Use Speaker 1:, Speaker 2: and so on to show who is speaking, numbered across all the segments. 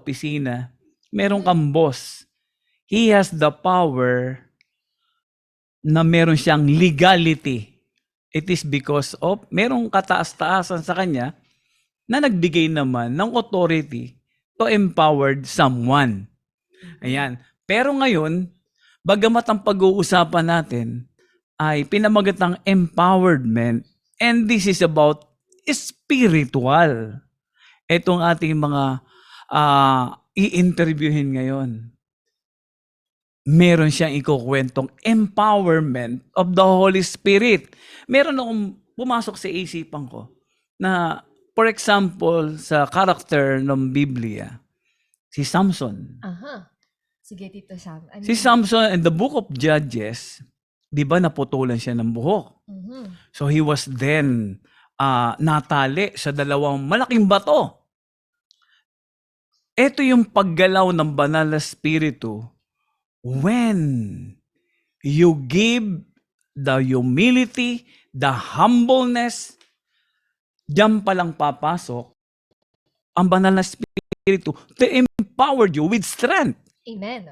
Speaker 1: opisina, meron kang boss. He has the power na meron siyang legality. It is because of merong kataas-taasan sa kanya na nagbigay naman ng authority to empower someone. Ayan. Pero ngayon, bagamat ang pag-uusapan natin ay pinamagat ng empowerment, and this is about spiritual. Itong ating mga i-interviewin ngayon. Meron siyang ikukwentong empowerment of the Holy Spirit. Meron akong pumasok sa isipan ko na, for example, sa character ng Biblia, si Samson.
Speaker 2: Aha. Sige, Tito Sam. Ano
Speaker 1: Si Samson in the book of Judges, di ba naputulan siya ng buhok? So he was then natali sa dalawang malaking bato. Ito yung paggalaw ng banal na spiritu when you give the humility, the humbleness, diyan palang papasok ang banal na spiritu to empower you with strength.
Speaker 2: Amen.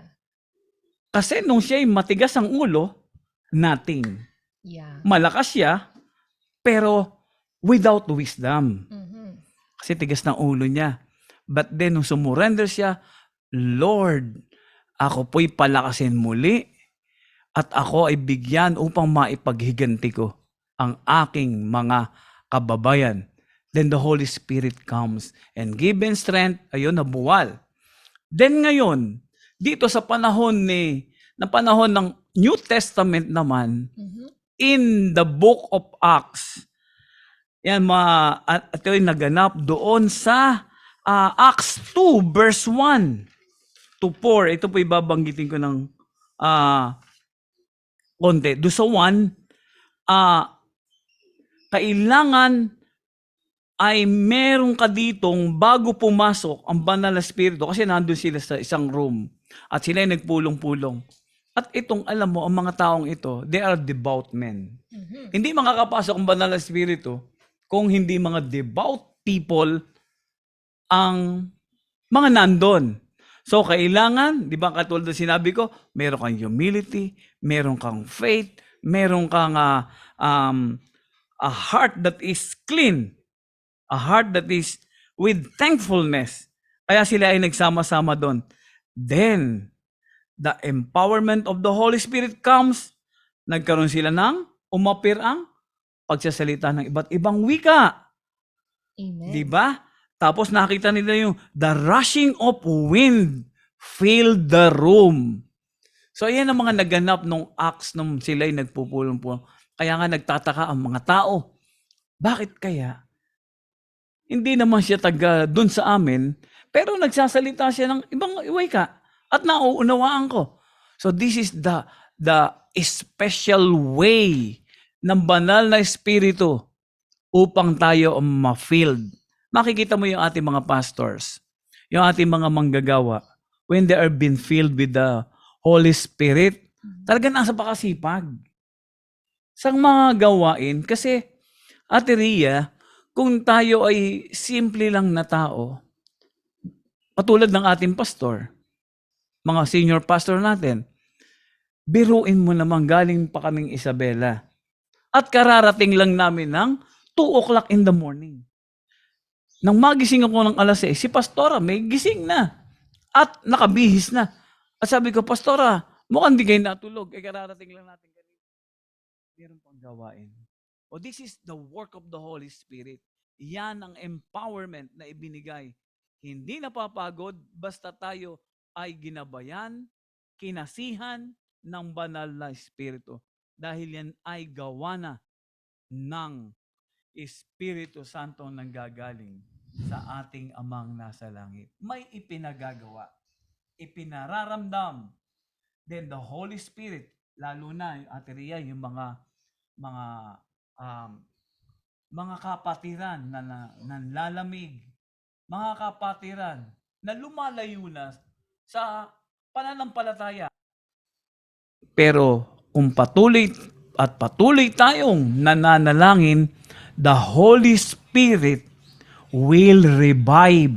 Speaker 1: Kasi nung siya'y matigas ang ulo, nothing.
Speaker 2: Yeah.
Speaker 1: Malakas siya, pero without wisdom. Kasi tigas ng ulo niya. But then, nung sumurrender siya, Lord, ako po'y palakasin muli at ako ay bigyan upang maipaghiganti ko ang aking mga kababayan. Then the Holy Spirit comes and given strength, ayun, nabuwal. Then ngayon, dito sa panahon ng New Testament naman, in the book of Acts, yan, ito yung naganap doon sa Acts 2 verse 1 to 4. Ito po ibabanggitin ko ng konti. Doon sa 1, kailangan ay meron ka ditong bago pumasok ang banal na spirito, kasi nandun sila sa isang room at sila ay nagpulong-pulong. At itong, alam mo, ang mga taong ito, they are devout men. Hindi makakapasok ang banal na spirito kung hindi mga devout people ang mga nandun. So, kailangan, di ba, katulad na sinabi ko, meron kang humility, meron kang faith, meron kang a heart that is clean, a heart that is with thankfulness. Kaya sila ay nagsama-sama doon. Then, the empowerment of the Holy Spirit comes, nagkaroon sila ng umapir ang pagsasalita ng iba't ibang wika.
Speaker 2: Amen.
Speaker 1: Di ba? Tapos nakita nila yung the rushing of wind filled the room. So ayan ang mga naganap nung Acts nung sila'y nagpupulong-pulong. Kaya nga nagtataka ang mga tao. Bakit kaya? Hindi naman siya taga dun sa amin, pero nagsasalita siya ng ibang wika at nauunawaan ko. So this is the special way ng banal na espiritu upang tayo ma-filled. Makikita mo yung ating mga pastors, yung ating mga manggagawa, when they are being filled with the Holy Spirit, talaga nasa pakasipag sa mga gawain. Kasi, Ate Rhea, kung tayo ay simple lang na tao, patulad ng ating pastor, mga senior pastor natin, biruin mo naman, galing pa kaming Isabela. At kararating lang namin ng 2 o'clock in the morning. Nang magising ako ng alas 6, si Pastora may gising na. At nakabihis na. At sabi ko, Pastora, mukhang di kayo natulog. Kararating lang natin kanina. Meron pang gawain. This is the work of the Holy Spirit. Yan ang empowerment na ibinigay. Hindi napapagod basta tayo ay ginabayan, kinasihan ng banal na Espiritu. Dahil yan ay gawa na ng Espiritu Santo nanggagaling sa ating Amang nasa langit. May ipinagagawa, ipinararamdam. Then the Holy Spirit, lalo na yung Ate Rhea, yung mga kapatiran na nanlalamig, mga kapatiran na lumalayo na sa pananampalataya. Pero kung patuloy tayong nananalangin, the Holy Spirit will revive,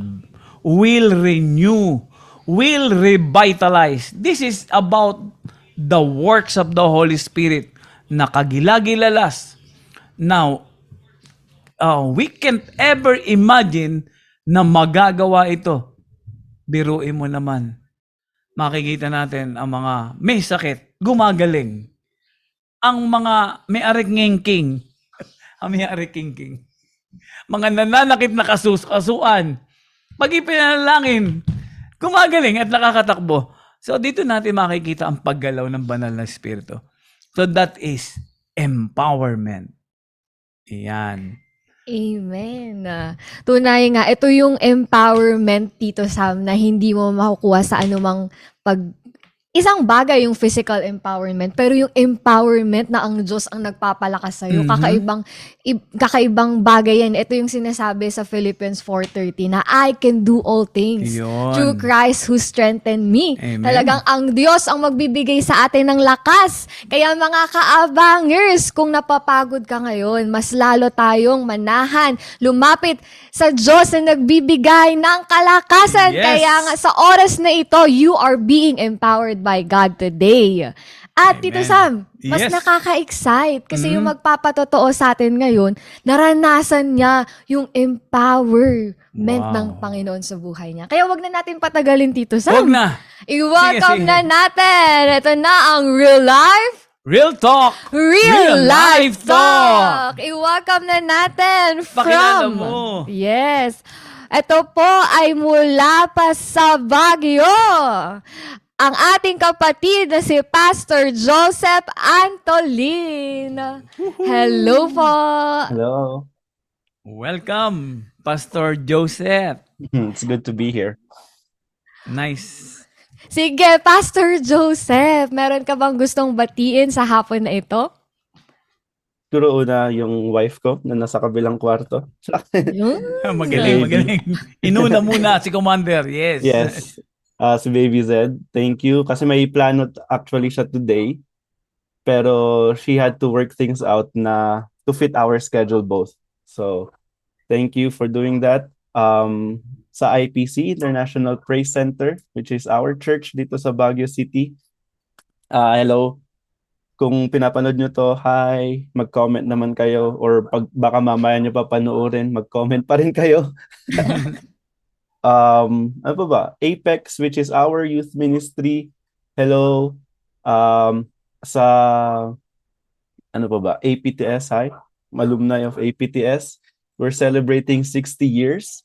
Speaker 1: will renew, will revitalize. This is about the works of the Holy Spirit na kagilagilalas. Now, we can't ever imagine na magagawa ito. Biruin mo naman. Makikita natin ang mga may sakit, gumagaling. Ang mga may arikingking, ang may arikingking, mga nananakit na kasuan, pag ipinalangin, gumagaling at nakakatakbo. So dito natin makikita ang paggalaw ng banal na espiritu. So that is empowerment. Iyan.
Speaker 2: Amen. Tunay nga, ito yung empowerment, Tito Sam, na hindi mo makukuha sa anumang pag... Isang bagay yung physical empowerment, pero yung empowerment na ang Diyos ang nagpapalakas sa'yo, kakaibang bagay yan. Ito yung sinasabi sa Philippians 4:30 na I can do all things
Speaker 1: Yun.
Speaker 2: through Christ who strengthened me.
Speaker 1: Amen.
Speaker 2: Talagang ang Diyos ang magbibigay sa atin ng lakas. Kaya mga kaabangers, kung napapagod ka ngayon, mas lalo tayong manahan, lumapit sa Diyos na nagbibigay ng kalakasan.
Speaker 1: Yes.
Speaker 2: Kaya nga sa oras na ito, you are being empowered by God today. At
Speaker 1: Amen.
Speaker 2: Tito Sam, mas
Speaker 1: Yes.
Speaker 2: nakaka-excite kasi yung magpapatotoo sa atin ngayon, naranasan niya yung empowerment
Speaker 1: Wow.
Speaker 2: ng Panginoon sa buhay niya. Kaya wag na natin patagalin, Tito Sam.
Speaker 1: Huwag na.
Speaker 2: I-welcome
Speaker 1: Sige, sige.
Speaker 2: na natin. Ito na ang Real Life,
Speaker 1: Real talk.
Speaker 2: Real Life
Speaker 1: Life Talk.
Speaker 2: Talk. I-welcome na natin
Speaker 1: Pakilala
Speaker 2: from...
Speaker 1: mo.
Speaker 2: Yes. Ito po ay mula pa sa Baguio. Ang ating kapatid na si Pastor Joseph Antolin. Hello po.
Speaker 3: Hello.
Speaker 1: Welcome, Pastor Joseph.
Speaker 3: It's good to be here.
Speaker 1: Nice.
Speaker 2: Sige, Pastor Joseph, meron ka bang gustong batiin sa hapon na ito?
Speaker 3: Siguro una yung wife ko na nasa kabilang kwarto.
Speaker 1: Magaling,
Speaker 3: Baby.
Speaker 1: magaling. Inuna muna si Commander. Yes.
Speaker 3: Yes. Si Baby Z, thank you. Kasi may plano actually siya today. Pero she had to work things out na to fit our schedule both. So, thank you for doing that. Sa IPC, International Praise Center, which is our church dito sa Baguio City. Hello. Kung pinapanood nyo to, hi, mag-comment naman kayo. Or pag baka mamaya nyo pa panoorin, mag-comment pa rin kayo. Ano pa ba? Apex, which is our youth ministry. Hello. Sa ano pa ba? APTS, hi. Alumni of APTS. We're celebrating 60 years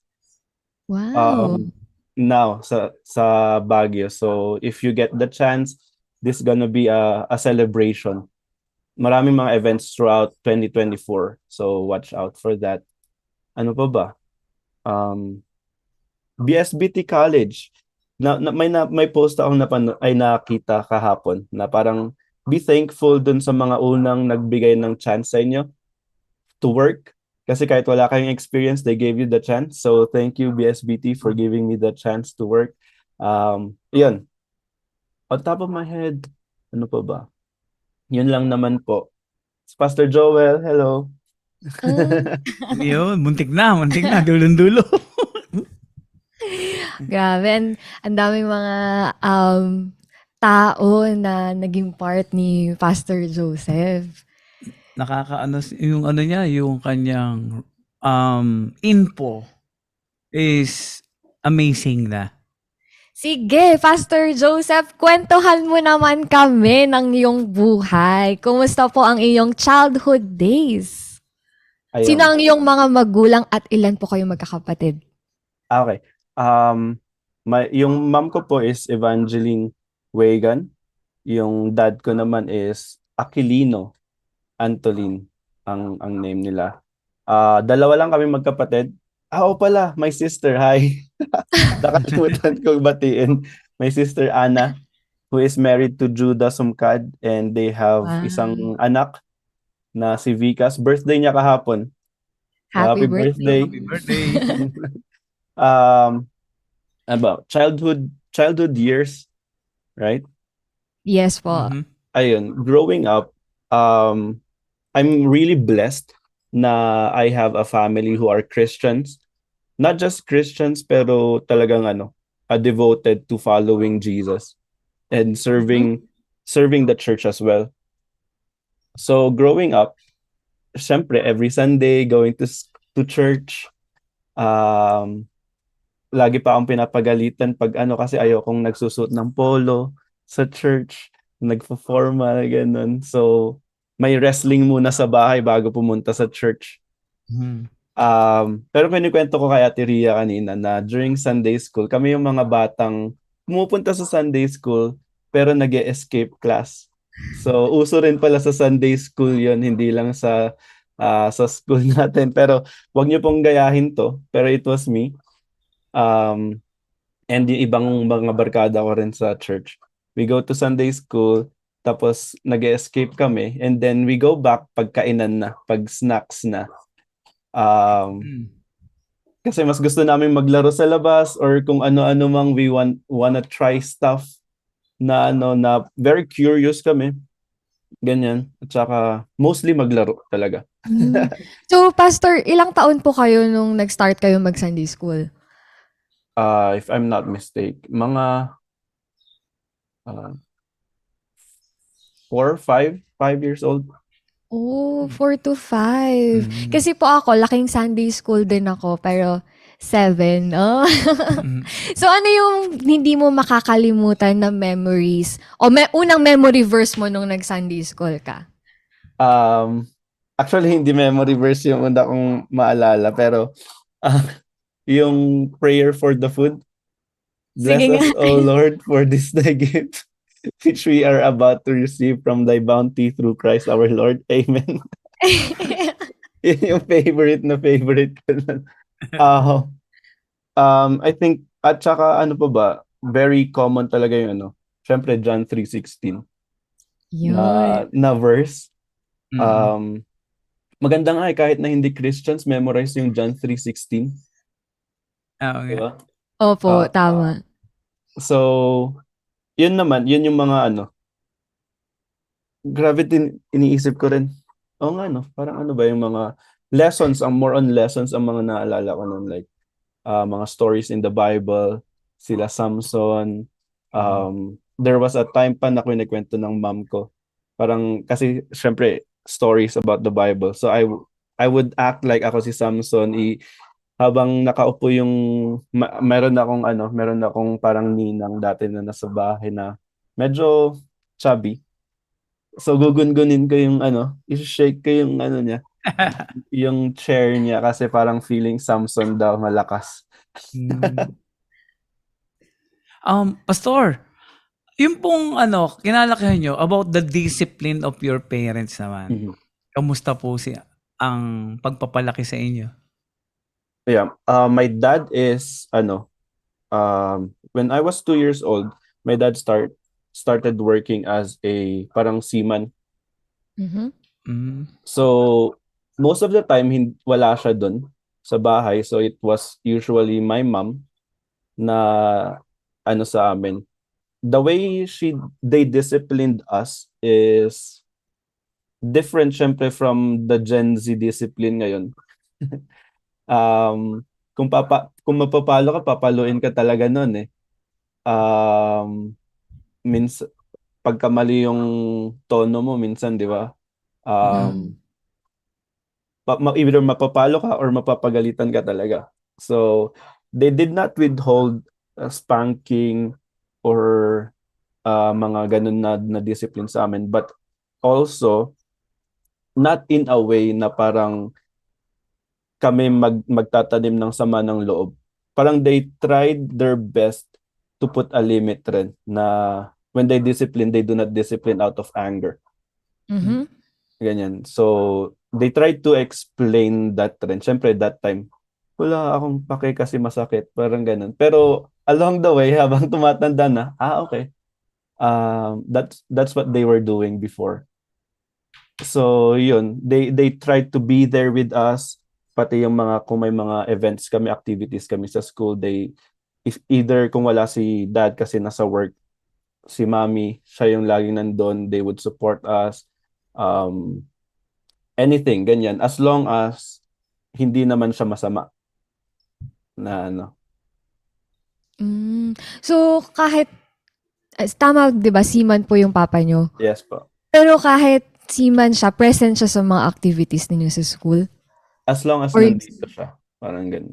Speaker 2: Wow.
Speaker 3: now sa Baguio. So if you get the chance, this is gonna be a celebration. Maraming mga events throughout 2024. So watch out for that. Ano pa ba? BSBT College. May post akong nakita kahapon na parang be thankful dun sa mga unang nagbigay ng chance sa inyo to work. Kasi kahit wala kayong experience, they gave you the chance. So thank you BSBT for giving me the chance to work. Yun. On top of my head, ano pa ba? Yun lang naman po. Pastor Joel, hello.
Speaker 1: Yun, muntik na, dulong-dulo.
Speaker 2: Grabe. Ang daming mga tao na naging part ni Pastor Joseph.
Speaker 1: Nakakaano yung ano niya, yung kanyang info is amazing na.
Speaker 2: Sige, Pastor Joseph, kwentuhan mo naman kami ng iyong buhay. Kumusta po ang iyong childhood days?
Speaker 3: Ayun.
Speaker 2: Sino ang iyong mga magulang at ilan po kayong magkakapatid?
Speaker 3: Okay. Yung mom ko po is Evangeline Wagan. Yung dad ko naman is Aquilino Antolin ang name nila. Dalawa lang kami magkapatid. Oo pala, my sister, hi. Nakalimutan kong batiin. My sister Anna, who is married to Judah Sumkad, and they have
Speaker 2: Wow.
Speaker 3: isang anak na si Vicas. Birthday niya kahapon.
Speaker 2: Happy birthday.
Speaker 1: Happy birthday.
Speaker 3: About childhood years, right?
Speaker 2: Yes po.
Speaker 1: Mhm.
Speaker 3: Ayun, growing up, I'm really blessed na I have a family who are Christians. not just Christians, pero talagang devoted to following Jesus and
Speaker 2: Mhm.
Speaker 3: serving the church as well. So growing up, syempre every Sunday going to church, um lagi pa akong pinapagalitan pag kasi ayokong nagsusuot ng polo sa church, nagfo-formal ganun. So may wrestling muna sa bahay bago pumunta sa church.
Speaker 1: Mhm.
Speaker 3: Pero kinukwento ko kay Ate Ria kanina na during Sunday school, kami yung mga batang pumupunta sa Sunday school pero nag-escape class. So, uso rin pala sa Sunday school yon, hindi lang sa school natin. Pero wag niyo pong gayahin to. Pero it was me. Um, and yung ibang mga barkada ko rin sa church. We go to Sunday school, tapos nag-escape kami, and then we go back pagkainan na, pag snacks na. Um,
Speaker 1: Mm.
Speaker 3: Kasi mas gusto namin maglaro sa labas or kung ano-ano mang we wanna try stuff na very curious kami. Ganyan. At saka mostly maglaro talaga.
Speaker 2: Hmm. So, Pastor, ilang taon po kayo nung nag-start kayo mag-Sunday school?
Speaker 3: If I'm not mistaken, mga uh, 5 years old.
Speaker 2: Oh, 4 to 5.
Speaker 1: Mm.
Speaker 2: Kasi po ako, laking Sunday school din ako, pero 7. Oh.
Speaker 1: Mm.
Speaker 2: So, ano yung hindi mo makakalimutan na memories? O unang memory verse mo nung nag-Sunday school ka?
Speaker 3: Um, Actually, hindi memory verse yung una kong maalala, pero ah, yung prayer for the food. Bless
Speaker 2: Sige nga.
Speaker 3: us, O Lord, for this thy gift, which we are about to receive from thy bounty through Christ our Lord. Amen. Yun yung favorite na favorite ko. Ah, I think, at saka ano pa ba, very common talaga yung syempre John 3:16
Speaker 2: Yun.
Speaker 3: na verse.
Speaker 1: Mm.
Speaker 3: Um, Maganda nga kahit na hindi Christians, memorize yung John 3:16.
Speaker 1: Oo
Speaker 3: Di
Speaker 1: nga.
Speaker 3: ba?
Speaker 2: Opo,
Speaker 3: Ah,
Speaker 2: tama.
Speaker 3: so, yun naman, yun yung mga grabe din, iniisip ko rin. Oo nga, no? Parang ano ba yung mga lessons, ang more on lessons ang mga naalala ko nun. Like, mga stories in the Bible, sila Samson.
Speaker 1: Mm.
Speaker 3: There was a time pa na kwento ng mom ko. Parang, kasi, syempre, stories about the Bible. So, I would act like ako si Samson, habang nakaupo yung meron akong parang ninang dati na nasa bahay na medyo chubby. So gugungunin ko yung i-shake ko yung niya, yung chair niya kasi parang feeling Samson daw malakas.
Speaker 1: Mm. Pastor, yung pong kinalakihan nyo about the discipline of your parents naman.
Speaker 3: Mhm.
Speaker 1: Kamusta po ang pagpapalaki sa inyo?
Speaker 3: Yeah, my dad is when I was 2 years old, my dad started working as a parang seaman.
Speaker 2: Mhm.
Speaker 1: Mm.
Speaker 3: So most of the time wala siya dun sa bahay, so it was usually my mom na sa amin. The way they disciplined us is different syempre from the Gen Z discipline ngayon. Kung mapapalo ka, papaluin ka talaga noon eh. Means pagka mali yung tono mo minsan, 'di ba?
Speaker 2: Mm.
Speaker 3: Um Either mapapalo ka or mapapagalitan ka talaga. So they did not withhold spanking or mga ganun na discipline sa amin, but also not in a way na parang kami magtatanim ng sama ng loob. Parang they tried their best to put a limit rin na when they discipline, they do not discipline out of anger.
Speaker 2: Mhm.
Speaker 3: Ganyan. So, they tried to explain that rin. Siyempre, that time, wala akong pake kasi masakit. Parang ganun. Pero, along the way, habang tumatanda na, okay. That's what they were doing before. So yun, they tried to be there with us, pati yung kung may mga events kami, activities kami sa school, if either kung wala si dad kasi nasa work, si mommy, siya yung laging nandun, they would support us. Um, Anything, ganyan. As long as hindi naman siya masama. na ano.
Speaker 2: So, kahit, tama, di ba, seaman po yung papa nyo.
Speaker 3: Yes po.
Speaker 2: Pero kahit seaman siya, present siya sa mga activities ninyo sa school?
Speaker 3: As long as
Speaker 2: Or,
Speaker 3: nandito siya. Parang ganun.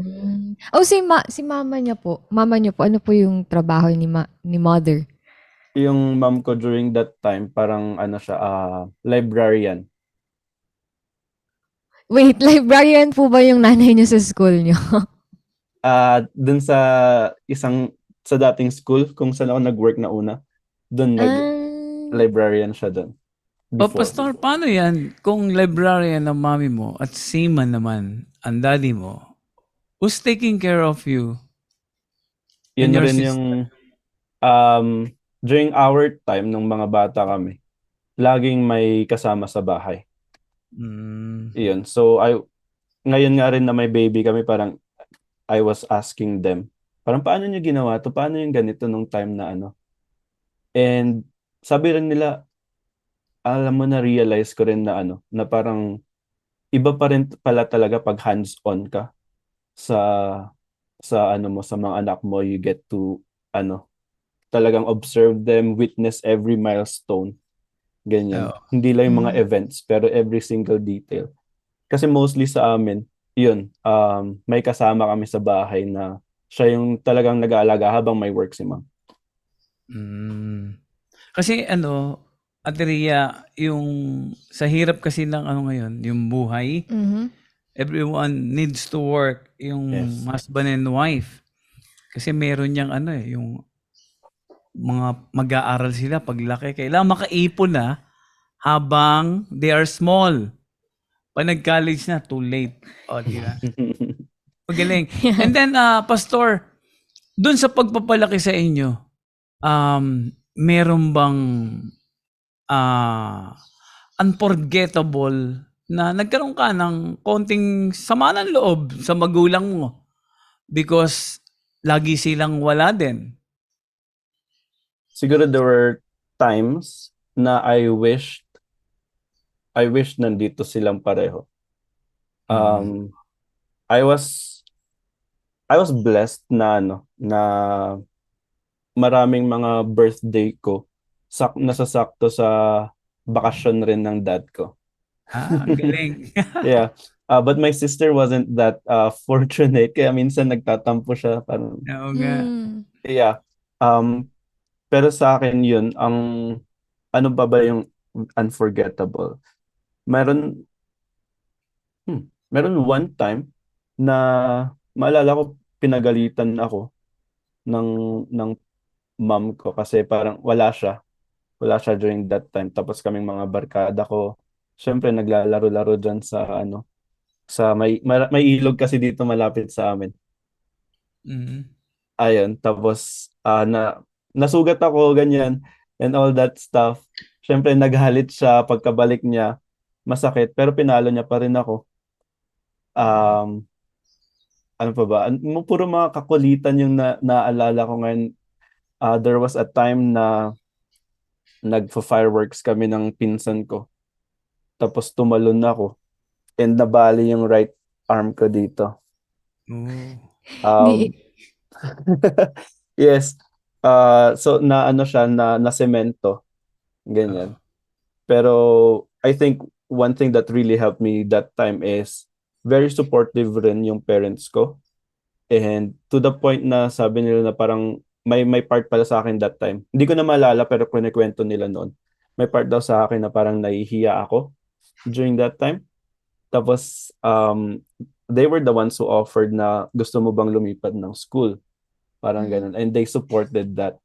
Speaker 2: oh, si mama niya po, ano po yung trabaho ni mother?
Speaker 3: Yung mom ko during that time, parang ano siya, librarian.
Speaker 2: Wait, librarian po ba yung nanay niyo sa school niyo?
Speaker 3: Dun sa dating school, kung saan ako nag-work na una, dun
Speaker 2: Ah,
Speaker 3: librarian siya dun.
Speaker 1: O
Speaker 3: Before.
Speaker 1: Pastor, paano yan? Kung librarian ang mami mo at seaman naman ang daddy mo, who's taking care of you and
Speaker 3: Yun
Speaker 1: your
Speaker 3: rin
Speaker 1: sister?
Speaker 3: yung, um, during our time, nung mga bata kami, laging may kasama sa bahay.
Speaker 1: Mm.
Speaker 3: Iyon. So, ngayon nga rin na may baby kami, parang I was asking them, parang paano nyo ginawa to? Paano yung ganito nung time na ano? And sabi rin nila, alam mo, na-realize ko rin na ano, na parang iba pa rin pala talaga pag hands-on ka sa ano mo, sa mga anak mo. You get to ano, talagang observe them, witness every milestone. Ganyan.
Speaker 1: Oo.
Speaker 3: Hindi lang yung mga
Speaker 2: mm.
Speaker 3: events, pero every single detail. Kasi mostly sa amin, yun, may kasama kami sa bahay na siya yung talagang nag-aalaga habang may work si ma'am.
Speaker 1: Mm. Kasi Ate Rhea, yung sa hirap kasi ng ngayon, yung buhay,
Speaker 2: Mhm.
Speaker 1: everyone needs to work, yung
Speaker 3: Yes.
Speaker 1: husband and wife. Kasi meron niyang yung mga mag-aaral sila paglaki. Kailangan makaipon na habang they are small. Pag nag-college na, too late. O, di ba? Magaling. And then, Pastor, dun sa pagpapalaki sa inyo, meron bang unforgettable na nagkaroon ka ng konting sama ng loob sa magulang mo because lagi silang wala din?
Speaker 3: Siguro there were times na I wished nandito silang pareho. I was blessed na na maraming mga birthday ko nasasakto sa bakasyon rin ng dad ko.
Speaker 1: Ang galing.
Speaker 3: Yeah. But my sister wasn't that fortunate, kaya minsan nagtatampo siya, parang
Speaker 1: Oo nga.
Speaker 3: yeah. Pero sa akin yun, ano ba yung unforgettable? Meron meron one time na maalala ko, pinagalitan ako ng ng mom ko kasi parang wala siya during that time. Tapos kaming mga barkada ko, syempre naglalaro-laro dyan sa sa may ilog kasi dito malapit sa amin.
Speaker 1: Mhm.
Speaker 3: Ayun, tapos nasugat ako ganyan and all that stuff. Syempre naghalit siya, pagkabalik niya masakit, pero pinalo niya pa rin ako. Um, ano pa ba? Puro mga kakulitan yung naalala ko ngayon. There was a time na nagfa-fireworks kami ng pinsan ko. Tapos tumalon ako and nabali yung right arm ko dito.
Speaker 2: Di,
Speaker 3: Um, yes. So na ano siya, na semento. Ganyan. Pero I think one thing that really helped me that time is very supportive rin yung parents ko. And to the point na sabi nila na parang may part pala sa akin that time. Hindi ko na maalala pero kwento nila noon. May part daw sa akin na parang nahihiya ako during that time. Tapos they were the ones who offered na gusto mo bang lumipat ng school. Parang ganun. And they supported that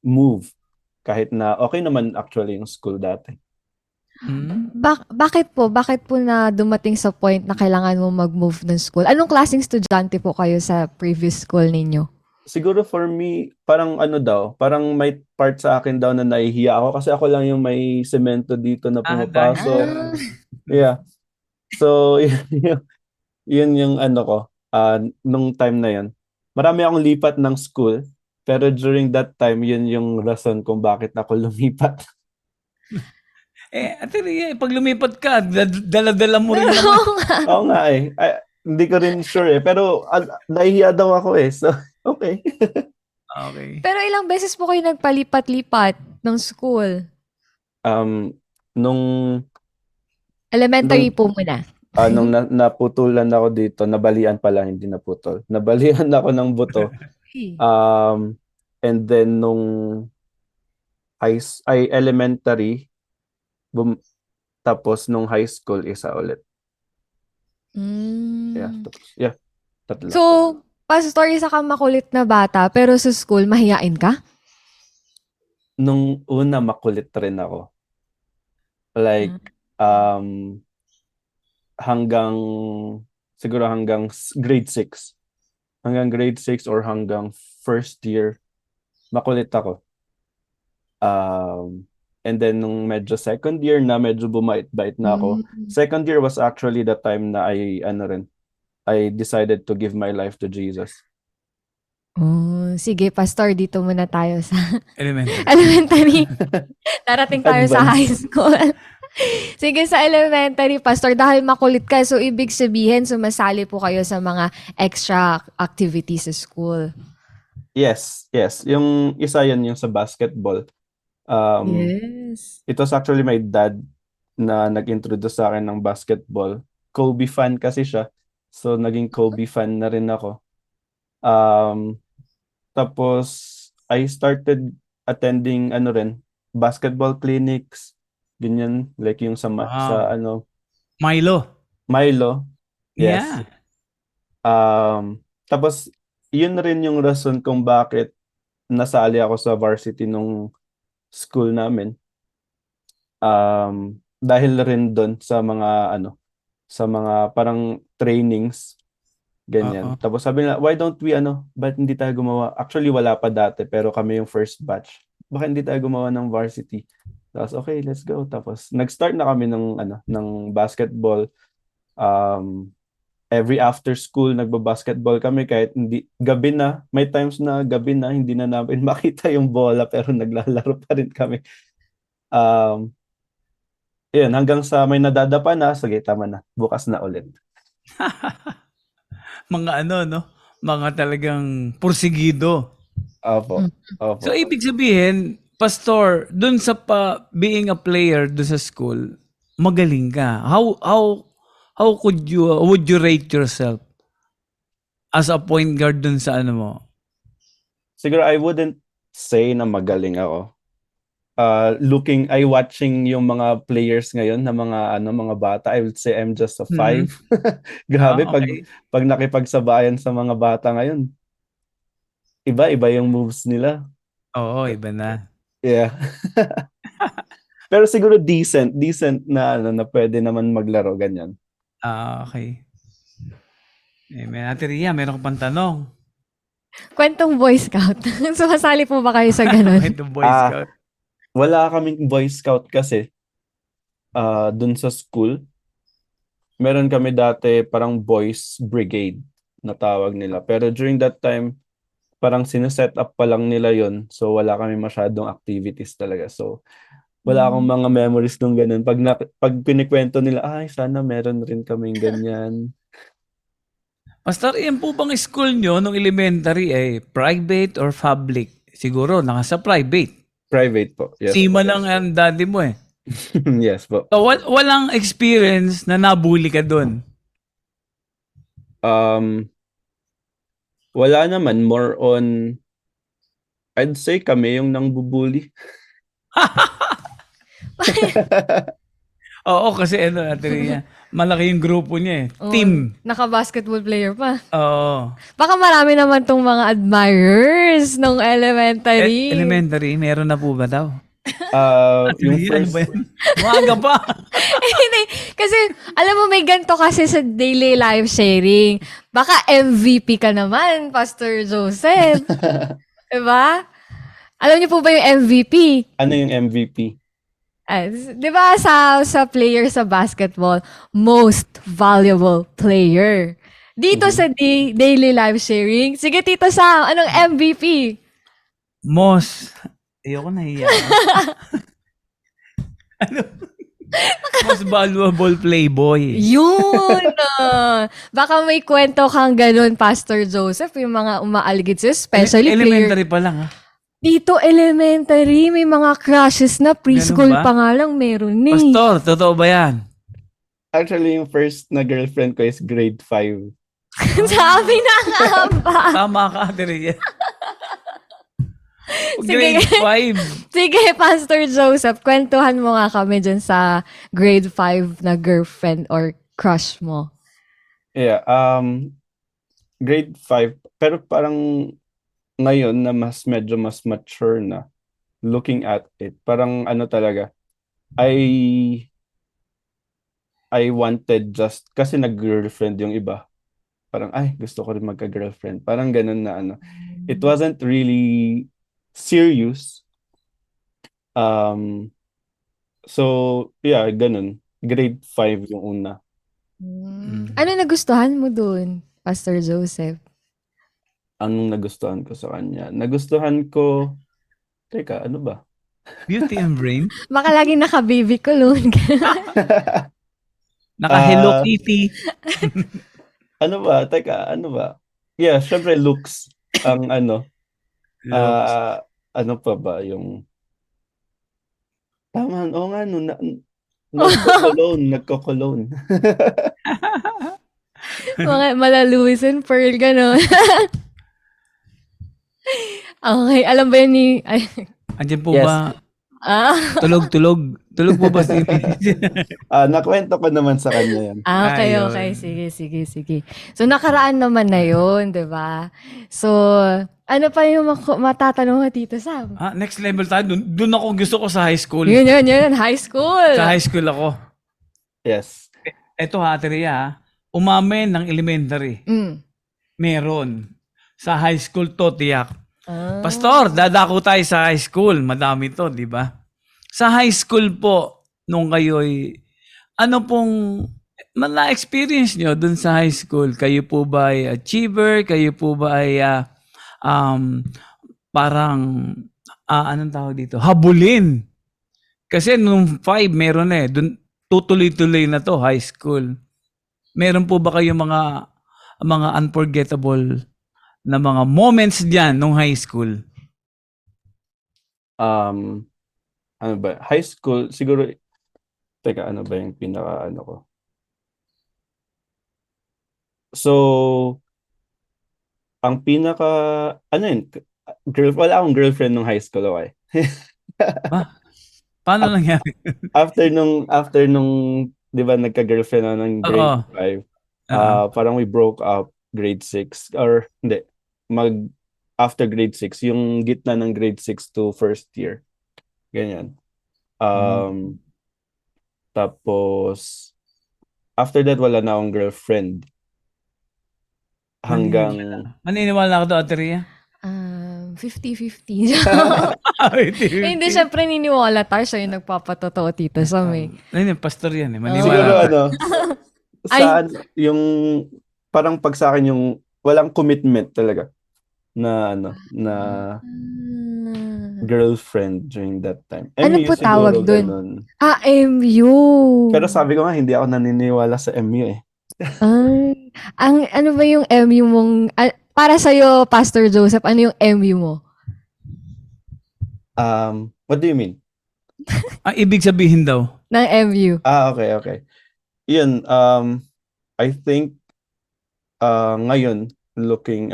Speaker 3: move. Kahit na okay naman actually yung school dati.
Speaker 2: bakit po na dumating sa point na kailangan mo mag-move ng school? Anong klaseng estudyante po kayo sa previous school ninyo?
Speaker 3: Siguro for me, parang parang may part sa akin daw na nahihiya ako kasi ako lang yung may semento dito na
Speaker 1: Dahil
Speaker 3: pumapasok.
Speaker 2: Ah.
Speaker 3: Yeah. So, yun yung ko, nung time na yun. Marami akong lipat ng school, pero during that time, yun yung rason kung bakit ako lumipat.
Speaker 1: Ate Rhea, pag lumipat ka, dala-dala mo rin naman.
Speaker 2: Oo nga.
Speaker 3: Oo nga eh. Hindi ko rin sure eh. Pero nahihiya daw ako eh. So, okay.
Speaker 1: Okay.
Speaker 2: Pero ilang beses po kayo nagpalipat-lipat ng school?
Speaker 3: Nung
Speaker 2: Elementary
Speaker 3: nung
Speaker 2: po muna.
Speaker 3: naputulan ako dito, nabalian pala, hindi naputol. Nabalian ako ng buto. And then nung elementary, tapos nung high school, isa ulit. Yeah,
Speaker 2: Mm.
Speaker 3: tapos, yeah, tatlo.
Speaker 2: So, Pastor, isa kang makulit na bata, pero sa school, mahiyain ka?
Speaker 3: Nung una, makulit rin ako. Like, um, hanggang, siguro grade 6. Hanggang grade 6 or hanggang first year, makulit ako. And then nung medyo second year na, medyo bumait-bait na ako. Second year was actually the time na I decided to give my life to Jesus.
Speaker 2: Oh, sige, Pastor, dito muna tayo sa
Speaker 1: Elementary.
Speaker 2: elementary. Darating tayo sa
Speaker 3: Advance.
Speaker 2: high school. Sige, sa elementary, Pastor, dahil makulit ka, so ibig sabihin, sumasali po kayo sa mga extra activities sa school.
Speaker 3: Yes. Yung isa yan yung sa basketball.
Speaker 2: Yes.
Speaker 3: It was actually my dad na nag-introduce sa akin ng basketball. Kobe fan kasi siya. So, naging Kobe fan na rin ako. Tapos, I started attending basketball clinics. Ganyan, like yung sa
Speaker 1: Wow. Milo.
Speaker 3: Yes.
Speaker 1: Yeah.
Speaker 3: Tapos, yun rin yung rason kung bakit nasali ako sa varsity nung school namin. Dahil rin doon sa mga parang trainings, ganyan.
Speaker 1: Oo.
Speaker 3: Tapos sabi nila, why don't we ba't hindi tayo gumawa? Actually, wala pa dati, pero kami yung first batch. Bakit hindi tayo gumawa ng varsity? Tapos, okay, let's go. Tapos, nag-start na kami ng basketball. Every after school, nagba-basketball kami kahit gabi na. May times na gabi na, hindi na namin makita yung bola, pero naglalaro pa rin kami. Yun, hanggang sa may nadadapa na, sige, tama na. Bukas na ulit.
Speaker 1: Mga no? Mga talagang porsigido.
Speaker 3: Opo.
Speaker 1: So, ibig sabihin, Pastor, dun sa being a player dun sa school, magaling ka. How would you rate yourself as a point guard dun sa mo?
Speaker 3: Siguro I wouldn't say na magaling ako. Watching yung mga players ngayon na mga bata, I would say I'm just a 5. Grabe,
Speaker 1: Okay.
Speaker 3: pag nakipagsabayan sa mga bata ngayon, iba yung moves nila.
Speaker 1: Oo, iba na.
Speaker 3: Yeah. Pero siguro decent na na pwede naman maglaro ganyan.
Speaker 1: Okay. Ate Ria, meron ka pang tanong.
Speaker 2: Kwentong Boy Scout. Sumasali po ba kayo sa ganun?
Speaker 1: Itong Boy Scout.
Speaker 3: Wala kaming Boy Scout kasi dun sa school. Meron kami dati parang Boys Brigade na tawag nila. Pero during that time, parang sineset up pa lang nila yon. So wala kami masyadong activities talaga. So wala akong mga memories nung ganun. Pag pinikwento nila, ay sana meron rin kaming ganyan.
Speaker 1: Pastor, yan po bang school nyo nung elementary private or public? Siguro, nasa private.
Speaker 3: Private po. Yes.
Speaker 1: Sima lang ang daddy mo
Speaker 3: Yes po.
Speaker 1: So, walang experience na nabully ka doon?
Speaker 3: Wala naman. More on, I'd say kami yung nangbubully.
Speaker 1: Oo, kasi Ate Ria, malaki yung grupo niya Team.
Speaker 2: Naka-basketball player pa.
Speaker 1: Oo.
Speaker 2: Baka marami naman tong mga admirers nung elementary.
Speaker 1: Elementary, meron na po ba daw?
Speaker 3: Yung
Speaker 1: Ria,
Speaker 3: first,
Speaker 1: ano ba yan? Maaga pa.
Speaker 2: Hindi. Kasi, alam mo, may ganito kasi sa daily life sharing. Baka MVP ka naman, Pastor Joseph. Diba? Alam niyo po ba yung MVP?
Speaker 3: ano yung MVP?
Speaker 2: Di ba sa player sa basketball, most valuable player. Dito sa daily life sharing, sige Tito Sam, anong MVP?
Speaker 1: Moss. Ayoko nahiya. Ano? Most valuable playboy.
Speaker 2: Yun! Baka may kwento kang ganun, Pastor Joseph, yung mga umaaligid sa'yo, especially
Speaker 1: Elementary pa lang, ha?
Speaker 2: dito elementary, may mga crushes na preschool
Speaker 1: Ganun ba?
Speaker 2: pa nga lang meron eh.
Speaker 1: Pastor, totoo ba yan?
Speaker 3: Actually, yung first na girlfriend ko is grade 5.
Speaker 2: Sabi na nga ba?
Speaker 1: Tama ka, Adria.
Speaker 2: Sige.
Speaker 1: Grade 5.
Speaker 2: Sige, Pastor Joseph, kwentuhan mo nga kami dyan sa grade 5 na girlfriend or crush mo.
Speaker 3: Yeah, grade 5. Pero parang ngayon na medyo mas mature na, looking at it, parang ano talaga, I wanted just, kasi nag-girlfriend yung iba. Parang, ay, gusto ko rin magka-girlfriend. Parang ganun na ano. It wasn't really serious. So, yeah, ganun. Grade 5 yung una.
Speaker 2: Ano nagustuhan mo dun, Pastor Joseph?
Speaker 3: Anong nagustuhan ko sa kanya? Nagustuhan ko, teka, ano ba?
Speaker 1: Beauty and brain.
Speaker 2: Baka lagi naka-baby cologne.
Speaker 1: Naka-Hello
Speaker 3: Ah.
Speaker 1: Kitty.
Speaker 3: Ano ba? Teka, ano ba? Yeah, syempre looks. Ang ano,
Speaker 1: Looks.
Speaker 3: ano pa ba yung... Tama, oo nga, no, nagko-cologne.
Speaker 2: Mga mala Louis and Pearl, gano'n. Okay, alam ba yun ni... Ay,
Speaker 1: Andiyan po
Speaker 3: Yes.
Speaker 1: ba?
Speaker 2: ah,
Speaker 1: Tulog. Tulog po ba si
Speaker 3: Nakwento ko naman sa kanya yan.
Speaker 2: okay,
Speaker 1: Ayun.
Speaker 2: okay. Sige. So, nakaraan naman na yun, di ba? So, ano pa yung matatanong mo, Tito Sam?
Speaker 1: Next level tayo. Doon ako gusto ko sa high school.
Speaker 2: Yun, high school.
Speaker 1: Sa high school ako.
Speaker 3: Yes.
Speaker 1: Eto ha, Teria. Umamen ng elementary.
Speaker 2: Mm.
Speaker 1: Meron. Sa high school to, tiyak.
Speaker 2: Ah.
Speaker 1: Pastor, dadako tayo sa high school. Madami to, di ba? Sa high school po, nung kayo'y, ano pong na-experience nyo dun sa high school? Kayo po ba ay achiever? Kayo po ba ay parang, anong tawag dito? Habulin. Kasi nung 5, meron eh. Dun, tutuloy-tuloy na to, high school. Meron po ba kayo mga unforgettable na mga moments diyan nung high school?
Speaker 3: Ano ba? High school, siguro, teka, ano ba yung pinaka-ano ko? So, ang pinaka, ano yun? Wala akong girlfriend nung high school, okay?
Speaker 1: Paano nangyari?
Speaker 3: After nung, di ba, nagka-girlfriend na ng grade 5, parang we broke up grade 6, or hindi, after grade 6, yung gitna ng grade 6 to first year. Ganyan. Tapos, after that, wala na akong girlfriend. Hanggang,
Speaker 1: Maniniwala ako to, Ateria?
Speaker 2: 50-50. Hindi,
Speaker 1: siya.
Speaker 2: syempre niniwala tayo siya yung nagpapatotoo, Tito Sam eh.
Speaker 1: Ayun, pastor yan eh.
Speaker 3: siguro
Speaker 1: Maniwala.
Speaker 3: ano, saan, yung, parang pag sa akin yung, walang commitment talaga na, na girlfriend during that time.
Speaker 2: Ano
Speaker 3: MU
Speaker 2: po tawag
Speaker 3: siguro
Speaker 2: dun?
Speaker 3: ganun.
Speaker 2: MU.
Speaker 3: Pero sabi ko nga, hindi ako naniniwala sa MU eh.
Speaker 2: Ay, ano ba yung MU mong, para sa'yo, Pastor Joseph, ano yung MU mo?
Speaker 3: What do you mean?
Speaker 1: Ibig sabihin daw.
Speaker 2: Ng MU.
Speaker 3: Okay. Yun, I think, ngayon, looking,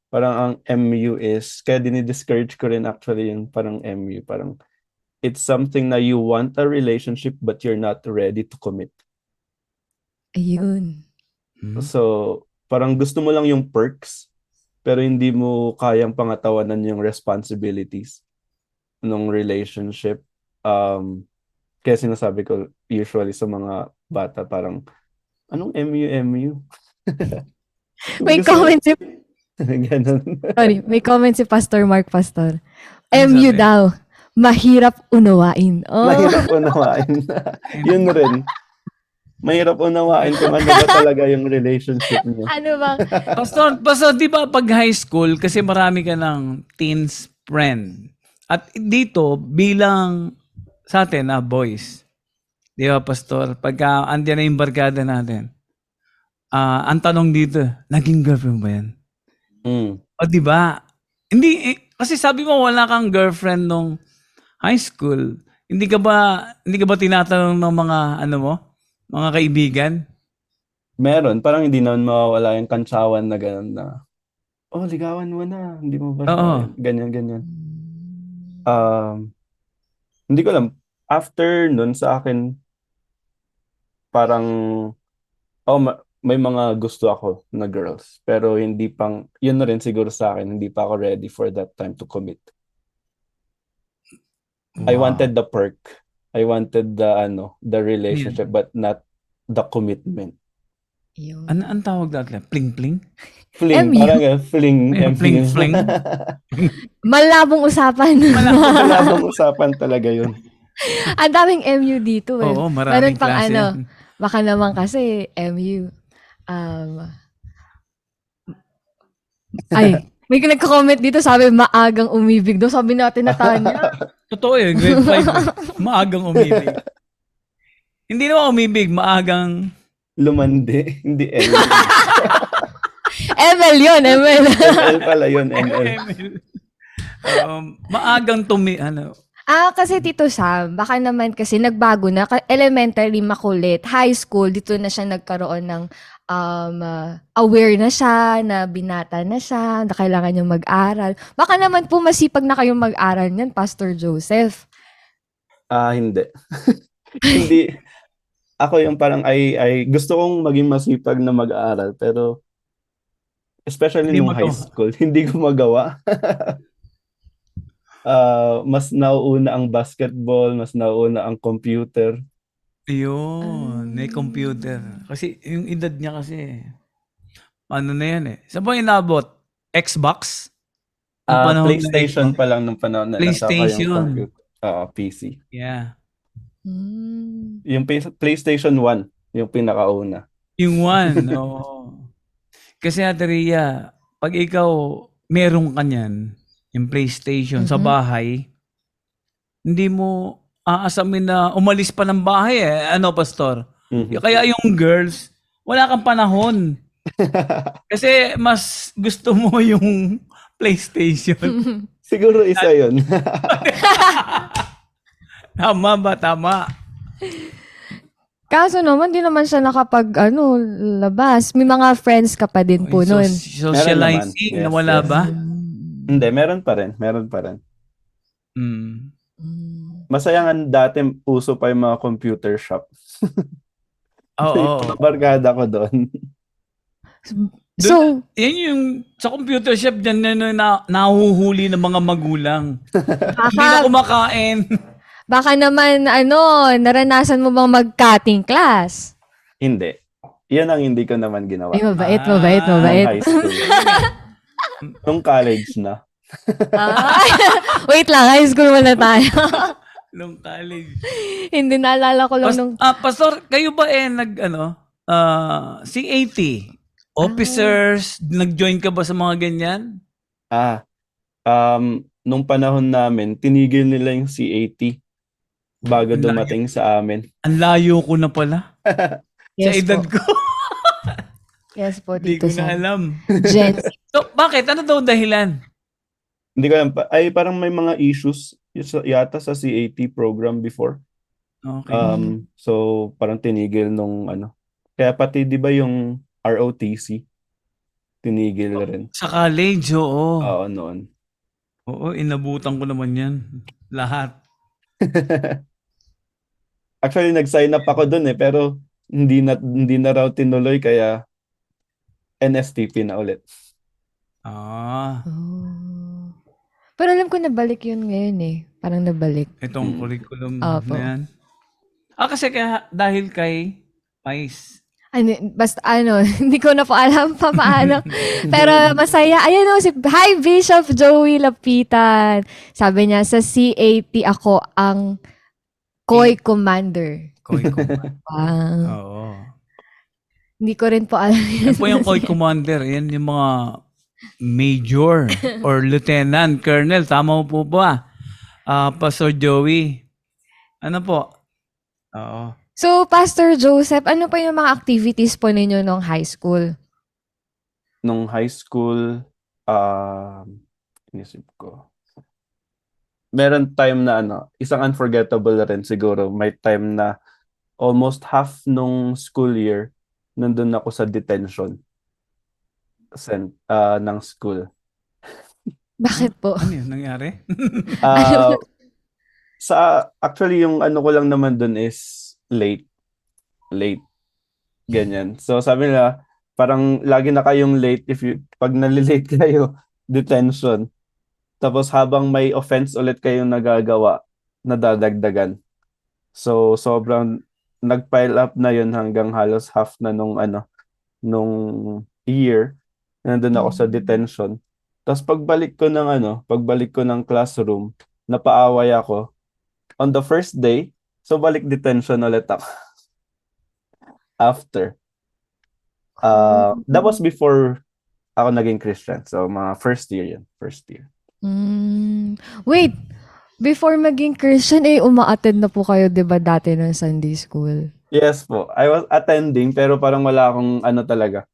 Speaker 3: parang ang MU is, kaya dinidiscourage ko rin actually yung parang MU, parang, it's something na you want a relationship but you're not ready to commit.
Speaker 2: Ayun.
Speaker 3: So, parang gusto mo lang yung perks, pero hindi mo kayang pangatawanan yung responsibilities ng relationship. Kaya sinasabi ko usually sa mga bata, parang, anong MU?
Speaker 2: May
Speaker 3: Gusto-
Speaker 2: comment si,
Speaker 3: Ganun.
Speaker 2: sorry, may comment si Pastor Mark Pastor.
Speaker 1: Ano
Speaker 2: MU
Speaker 1: sabi?
Speaker 2: daw, mahirap unawain. Oh.
Speaker 3: Mahirap unawain. Yun rin. Mahirap unawain kung ano ba talaga yung relationship niyo.
Speaker 2: Ano bang,
Speaker 1: Pastor, di ba pag high school, kasi marami ka ng teens friend. At dito, bilang sa atin, boys, Di ba, Pastor? Pagka andyan na yung barkada natin, ang tanong dito, naging girlfriend ba yan?
Speaker 3: Mm.
Speaker 1: O di ba? Hindi, kasi sabi mo wala kang girlfriend nung high school. Hindi ka ba tinatanong ng mga, ano mo, mga kaibigan?
Speaker 3: Meron, parang hindi naman mawawala yung kantsawan na gano'n na, oh, ligawan mo na, hindi mo ba
Speaker 1: Oo.
Speaker 3: siya, ganyan. Hindi ko alam, after nun sa akin, parang, may mga gusto ako na girls, pero hindi pang, yun na rin siguro sa akin, hindi pa ako ready for that time to commit. I
Speaker 1: Wow.
Speaker 3: wanted the perk. I wanted the relationship, but not the commitment.
Speaker 2: Yun.
Speaker 1: Ang tawag dati? Pling-pling?
Speaker 3: Fling,
Speaker 2: MU.
Speaker 3: parang fling,
Speaker 1: Ayun,
Speaker 3: MU.
Speaker 1: fling.
Speaker 2: Malabong usapan.
Speaker 3: Malabong usapan talaga yun.
Speaker 2: Ang daming MU dito eh.
Speaker 1: Oo,
Speaker 2: Meron
Speaker 1: maraming
Speaker 2: pang
Speaker 1: klase.
Speaker 2: baka naman kasi MU. Ay, may nagko-comment dito, sabi maagang umibig daw. Sabi natin na Tanya.
Speaker 1: Totoo yun, grade 5. Maagang umibig. Hindi naman umibig, maagang...
Speaker 3: Lumandi, hindi L.
Speaker 2: ML yun, ML.
Speaker 3: ML pala yun, ML.
Speaker 1: Maagang
Speaker 2: Kasi Tito Sam, baka naman kasi nagbago na. Elementary makulit, high school, dito na siya nagkaroon ng aware na siya, na binata na siya, na kailangan niyang mag-aral. Baka naman po masipag na kayong mag-aral niyan, Pastor Joseph.
Speaker 3: Hindi. Hindi. Ako yung parang I gusto kong maging masipag na mag-aaral, pero especially
Speaker 1: Hindi
Speaker 3: nung
Speaker 1: mo
Speaker 3: high
Speaker 1: to.
Speaker 3: school, hindi ko magawa. Mas nauuna ang basketball, mas nauuna ang computer.
Speaker 1: Yun, may computer. Kasi yung edad niya kasi, ano na yan eh. Saan ba inabot? Xbox? Nung panahon na
Speaker 3: PlayStation
Speaker 1: Xbox?
Speaker 3: pa lang nung panahon na nasa yung
Speaker 1: PlayStation.
Speaker 3: computer. PC.
Speaker 1: Yeah.
Speaker 3: Yung PlayStation 1, yung pinakauna.
Speaker 1: Yung one, oo. Kasi Ate Rhea, pag ikaw meron ka niyan, yung PlayStation sa bahay, hindi mo aasamin na umalis pa ng bahay eh. Ano, Pastor?
Speaker 3: Mhm.
Speaker 1: Kaya yung girls, wala kang panahon. Kasi mas gusto mo yung PlayStation.
Speaker 3: Siguro isa yun.
Speaker 1: Tama ba? Tama.
Speaker 2: Kaso naman, di naman siya labas. May mga friends ka pa din po nun.
Speaker 1: Socializing,
Speaker 3: Meron naman. Yes,
Speaker 1: nawala
Speaker 3: yes.
Speaker 1: ba?
Speaker 3: Hindi, meron pa rin.
Speaker 1: Mm.
Speaker 3: Masaya nga dati, uso pa yung mga computer shop.
Speaker 1: Oo.
Speaker 3: Yung mga barkada ko doon.
Speaker 2: So,
Speaker 1: Yan yung sa computer shop dyan na nahuhuli ng mga magulang. Hindi na kumakain.
Speaker 2: baka naman, naranasan mo bang mag-cutting class?
Speaker 3: Hindi. Yan ang hindi ko naman ginawa.
Speaker 2: Ay, mabait.
Speaker 3: Nung high school. Nung college na.
Speaker 2: Wait lang, high school muna tayo.
Speaker 1: Nung college.
Speaker 2: Hindi, naalala ko lang nung...
Speaker 1: Pastor, kayo ba CAT? Officers, nag-join ka ba sa mga ganyan?
Speaker 3: Nung panahon namin, tinigil nila yung CAT bago dumating sa amin.
Speaker 1: Ang layo ko na pala. Sa
Speaker 2: Yes
Speaker 1: edad
Speaker 2: po.
Speaker 1: ko.
Speaker 2: Yes po,
Speaker 1: Hindi
Speaker 2: Tito
Speaker 1: ko na
Speaker 2: Sam.
Speaker 1: alam.
Speaker 2: Gen Z.
Speaker 1: So, bakit? Ano daw dahilan?
Speaker 3: Hindi ko alam. Ay, parang may mga issues yata sa CAT program before.
Speaker 1: Okay.
Speaker 3: So, parang tinigil nung Kaya pati di ba yung ROTC, tinigil rin.
Speaker 1: Sa college, oo.
Speaker 3: Oo, noon.
Speaker 1: Oo, inabutan ko naman yan. Lahat.
Speaker 3: Actually, nag-sign up ako dun pero hindi na raw tinuloy, kaya NSTP na ulit.
Speaker 2: Pero alam ko nabalik yun ngayon eh. Parang nabalik.
Speaker 1: Itong curriculum
Speaker 2: Opo.
Speaker 1: na yan. Kasi kaya dahil kay Pais.
Speaker 2: Basta hindi ko na po alam pa paano. Pero masaya. Ayan hi Bishop Joey Lapitan. Sabi niya, sa CAT ako ang Koi Commander.
Speaker 1: Koi Commander.
Speaker 2: Wow.
Speaker 1: Oo.
Speaker 2: Hindi ko rin po alam.
Speaker 1: Yan po yung Koi Commander. Yan yung mga major or lieutenant, colonel. Tama po ba? Pastor Joey. Ano po? Oo.
Speaker 2: So, Pastor Joseph, ano pa yung mga activities po ninyo nung high school?
Speaker 3: Nung high school, inisip ko. Meron time na isang unforgettable rin siguro. May time na almost half nung school year, nandun ako sa detention ng school.
Speaker 2: Bakit po?
Speaker 1: Ano yun nangyari?
Speaker 3: Ah, actually yung ano ko lang naman dun is late, ganyan. So sabi nila, parang lagi na kayong late pag nalilate kayo, detention. Tapos habang may offense ulit kayong nagagawa, nadadagdagan. So sobrang nag-pile up na yun hanggang halos half na nung year. Nandun ako sa detention. Tapos pagbalik ko ng classroom, napaaway ako. On the first day, so balik detention ulit ako. After. That was before ako naging Christian. So mga first year yun. First year.
Speaker 2: Wait, before maging Christian, uma-attend na po kayo, di ba, dati ng Sunday school?
Speaker 3: Yes po. I was attending pero parang wala akong talaga.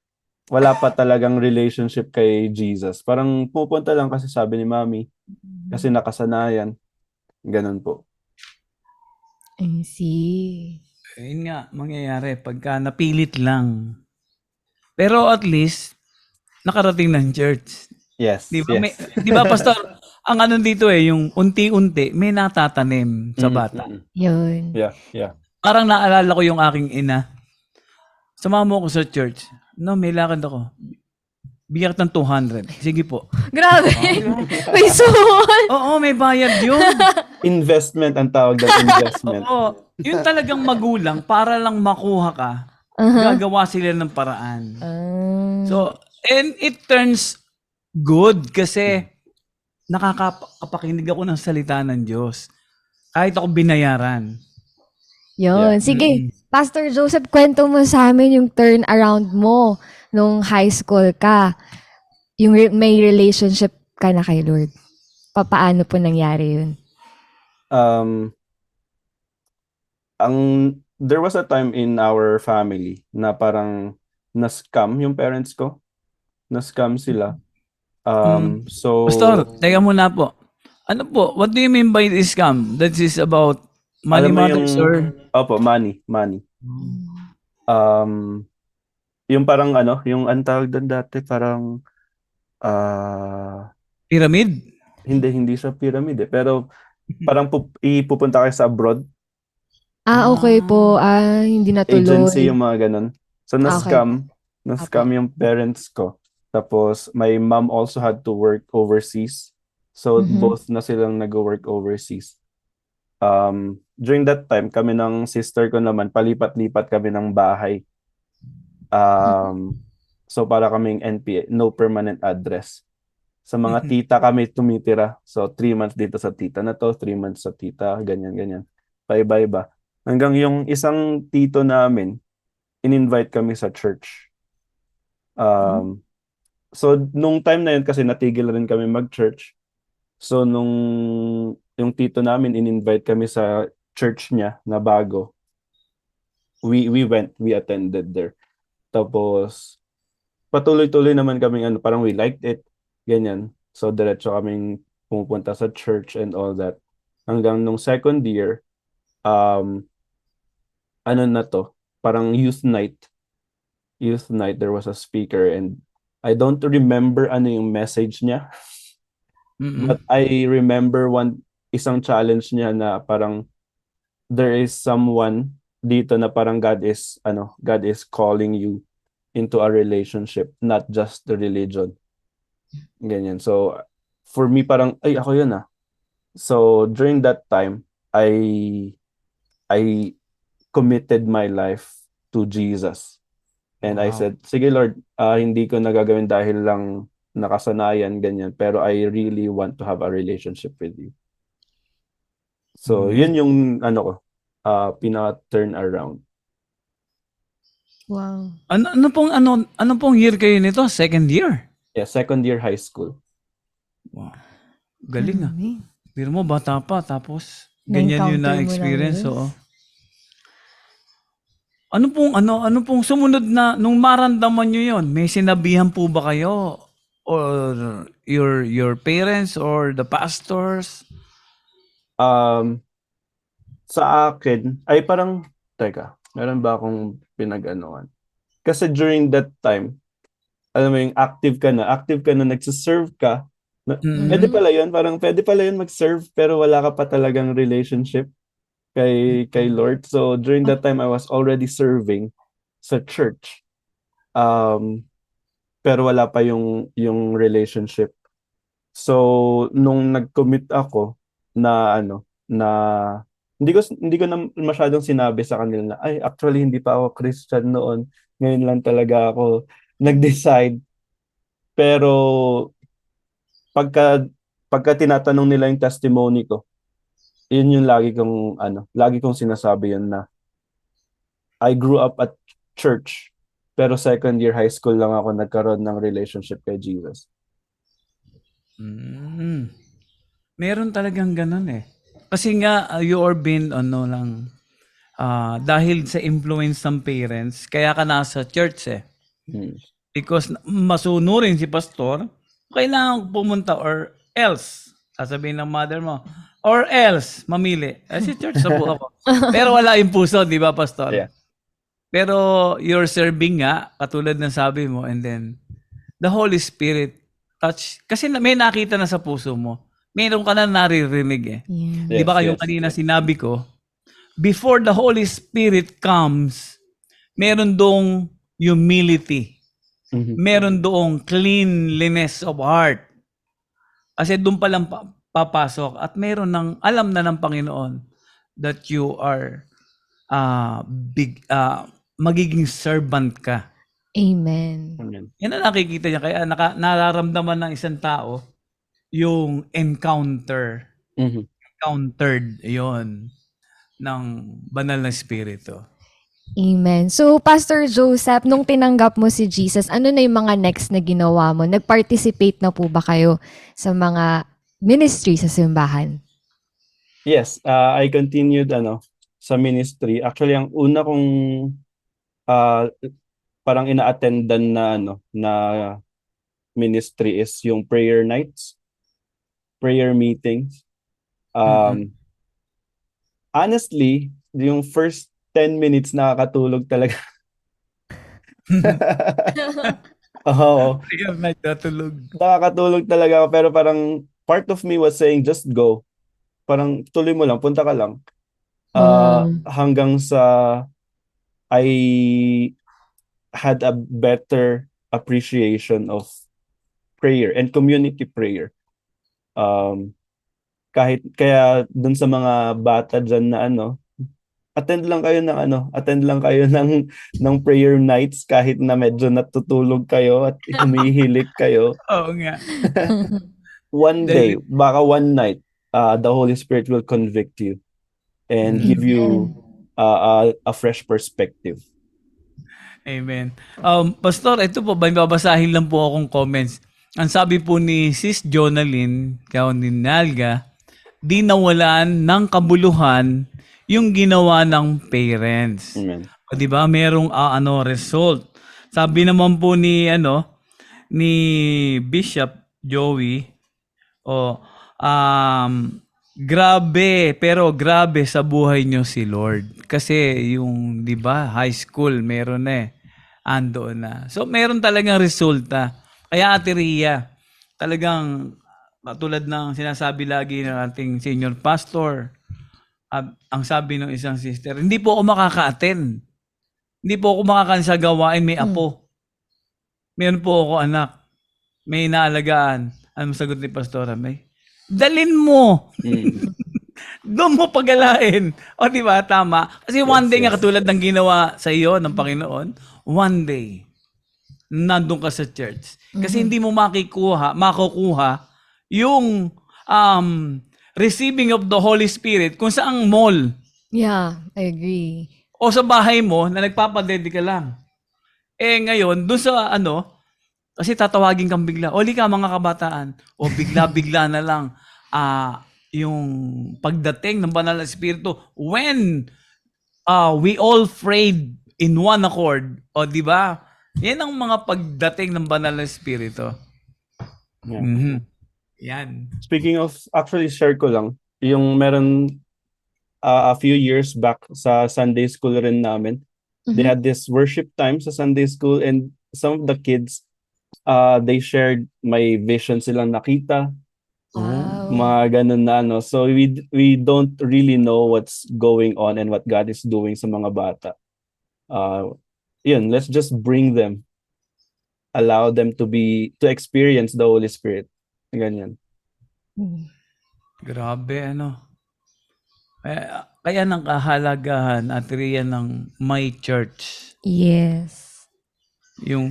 Speaker 3: Wala pa talagang relationship kay Jesus. Parang pupunta lang kasi sabi ni Mami. Kasi nakasanayan. Ganun po.
Speaker 2: I see.
Speaker 1: Ayun nga, mangyayari pagka napilit lang. Pero at least, nakarating ng church.
Speaker 3: Yes.
Speaker 1: Di ba,
Speaker 3: Yes.
Speaker 1: di ba Pastor, ang ano dito yung unti-unti, may natatanim sa bata.
Speaker 2: Yun.
Speaker 3: Yeah.
Speaker 1: Parang naalala ko yung aking ina. Sumama mo ako sa church. No, may lakad ako. Biyak ng 200. Sige po.
Speaker 2: Grabe. May suhon.
Speaker 1: Oo, may bayad yun.
Speaker 3: Investment ang tawag ng investment.
Speaker 1: Oo. Yung talagang magulang, para lang makuha ka, gagawa sila ng paraan. So, and it turns good kasi nakakapakinig ako ng salita ng Diyos. Kahit ako binayaran.
Speaker 2: Yun. Sige, Pastor Joseph, kwento mo sa amin yung turn around mo nung high school ka. Yung may relationship ka na kay Lord. Paano po nangyari yun?
Speaker 3: There was a time in our family na parang na-scam yung parents ko. Na-scam sila. So
Speaker 1: Pastor, teka muna po. Ano po? What do you mean by this scam? That is about money
Speaker 3: alam mo
Speaker 1: matters or?
Speaker 3: Opo, money. Yung parang yung antawag doon dati parang
Speaker 1: Pyramid?
Speaker 3: hindi siya pyramid pero parang ipupunta kayo sa abroad.
Speaker 2: Okay po. Hindi natuloy.
Speaker 3: Agency yung mga ganun. So
Speaker 2: Okay.
Speaker 3: na-scam yung parents ko. Tapos my mom also had to work overseas. So both na silang nag-work overseas. During that time, kami ng sister ko naman, palipat-lipat kami ng bahay. So para kaming NPA, no permanent address. Sa mga tita kami tumitira. So 3 months dito sa tita na to, 3 months sa tita, ganyan. Paiba-iba. Hanggang yung isang tito namin, in-invite kami sa church. So nung time na yun kasi natigil rin kami mag-church. So nung yung tito namin in-invite kami sa church niya na bago. We attended there. Tapos patuloy-tuloy naman kaming parang we liked it, ganyan. So diretso kaming pumupunta sa church and all that. Hanggang nung second year, parang youth night, there was a speaker and I don't remember yung message niya. But I remember isang challenge niya na parang there is someone dito na parang God is calling you into a relationship, not just the religion. Ganyan. So for me parang ay ako yun ah. So during that time I committed my life to Jesus. And I said, sige Lord, hindi ko nagagawin dahil lang nakasanayan, ganyan. Pero I really want to have a relationship with you. So, yun yung pinaka-turn around.
Speaker 2: Wow.
Speaker 1: Ano pong year kayo nito? Second year?
Speaker 3: Yeah, second year high school.
Speaker 1: Wow. Galing ah. Pero mo, bata pa, tapos ganyan yung
Speaker 2: Na-encounter mo lang
Speaker 1: na-experience.
Speaker 2: yun.
Speaker 1: Oo. Ano pong sumunod na nung maramdaman niyo 'yon, may sinabihan po ba kayo or your parents or the pastors?
Speaker 3: Um, sa akin, ay parang, teka, meron ba akong pinag-anuan? Kasi during that time, alam mo yung active ka na, nagsiserve ka. Pwede
Speaker 1: Mm.
Speaker 2: Mhm.
Speaker 3: pala yun, parang pwede pala yun mag-serve, pero wala ka pa talagang relationship kay Lord. So during that time, I was already serving sa church. Um, pero wala pa yung relationship. So nung nag-commit ako na na hindi ko na masyadong sinabi sa kanila na ay actually hindi pa ako Christian noon. Ngayon lang talaga ako nag-decide. Pero pagka pagka tinatanong nila yung testimony ko, yun yung lagi kong sinasabi yun na I grew up at church, pero second year high school lang ako nagkaroon ng relationship kay Jesus.
Speaker 1: Hmm. Meron talagang gano'n, eh. Kasi nga, you are been ano lang, dahil sa influence ng parents kaya ka nasa church, eh.
Speaker 3: Hmm.
Speaker 1: Because masunurin si pastor, kailangan pumunta or else, sasabihin ng mother mo, or else, mamili. Si church na po ako. Pero wala yung puso, di ba, pastor?
Speaker 3: Yeah.
Speaker 1: Pero you're serving nga, katulad ng sabi mo, and then the Holy Spirit touch. Kasi may nakita na sa puso mo. Meron ka na naririnig eh.
Speaker 2: Yeah.
Speaker 1: Di
Speaker 3: Yes,
Speaker 1: ba kayong
Speaker 3: yes.
Speaker 1: kanina sinabi ko, before the Holy Spirit comes, meron doong humility.
Speaker 3: Mhm.
Speaker 1: Meron doong cleanliness of heart. Kasi doon pa lang papasok at meron ng alam na ng Panginoon that you are magiging servant ka.
Speaker 2: Amen.
Speaker 3: Amen.
Speaker 1: Yan ang nakikita niya. Kaya nararamdaman ng isang tao yung
Speaker 3: Mhm.
Speaker 1: encountered yon ng banal na espiritu.
Speaker 2: Amen. So, Pastor Joseph, nung tinanggap mo si Jesus, ano na yung mga next na ginawa mo? Nag-participate na po ba kayo sa mga ministry sa simbahan?
Speaker 3: Yes, I continued sa ministry. Actually, ang una kong ah, parang ina-attendan na ministry is yung prayer nights, prayer meetings.
Speaker 1: Mm-mm.
Speaker 3: Honestly, yung first 10 minutes nakakatulog talaga. Oo,
Speaker 1: Prayer night natulog.
Speaker 3: nakakatulog talaga ako, pero parang part of me was saying just go. Parang tuloy mo lang, punta ka lang. Hanggang sa I had a better appreciation of prayer and community prayer. Kahit kaya dun sa mga bata dyan na attend lang kayo ng prayer nights kahit na medyo natutulog kayo at humihilik kayo.
Speaker 1: Oo nga.
Speaker 3: One day,
Speaker 1: Dahil,
Speaker 3: baka one night, the Holy Spirit will convict you and give you a fresh perspective.
Speaker 1: amen. Pastor, ito po, may babasahin lang po akong comments. Ang sabi po ni Sis Jonalyn, kayo ni Nalga, di nawalan ng kabuluhan yung ginawa ng parents.
Speaker 3: Amen.
Speaker 1: O, di ba? Merong result. Sabi naman po ni Bishop Joey, grabe, pero grabe sa buhay nyo si Lord. Kasi yung, di ba, high school, meron na andoon na. So, meron talagang resulta. Kaya Ate Rhea, talagang tulad ng sinasabi lagi ng ating senior pastor, ang sabi ng isang sister, hindi po ako makaka-attend. Hindi po ako makakain sa gawain, may apo. Meron po ako anak. May inaalagaan. Ano sagot ni Pastora May? Dalin mo! Doon mo pagalain. O di ba? Tama. Kasi one day nga
Speaker 3: Yes.
Speaker 1: katulad ng ginawa sa iyo ng Panginoon, one day, nandun ka sa church. Kasi hindi mo makukuha yung receiving of the Holy Spirit kung saang mall
Speaker 2: Yeah, I agree.
Speaker 1: o sa bahay mo na nagpapadede ka lang. Ngayon, dun sa kasi tatawagin kang bigla. Oli ka mga kabataan. O bigla-bigla na lang yung pagdating ng banal na espiritu when we all prayed in one accord. O, di ba? Yan ang mga pagdating ng banal na espiritu.
Speaker 3: Yeah.
Speaker 1: Mhm. Yan.
Speaker 3: Speaking of, actually share ko lang, yung meron a few years back sa Sunday school rin namin. They had this worship time sa Sunday school, and some of the kids, they shared may vision silang nakita,
Speaker 2: Wow.
Speaker 3: mga ganun na ano. So we don't really know what's going on and what God is doing sa mga bata. Yun, let's just bring them, allow them to experience the Holy Spirit. Ganyan.
Speaker 1: Grabe, ano. Kaya ng kahalagahan at riyan ng my church.
Speaker 2: Yes.
Speaker 1: Yung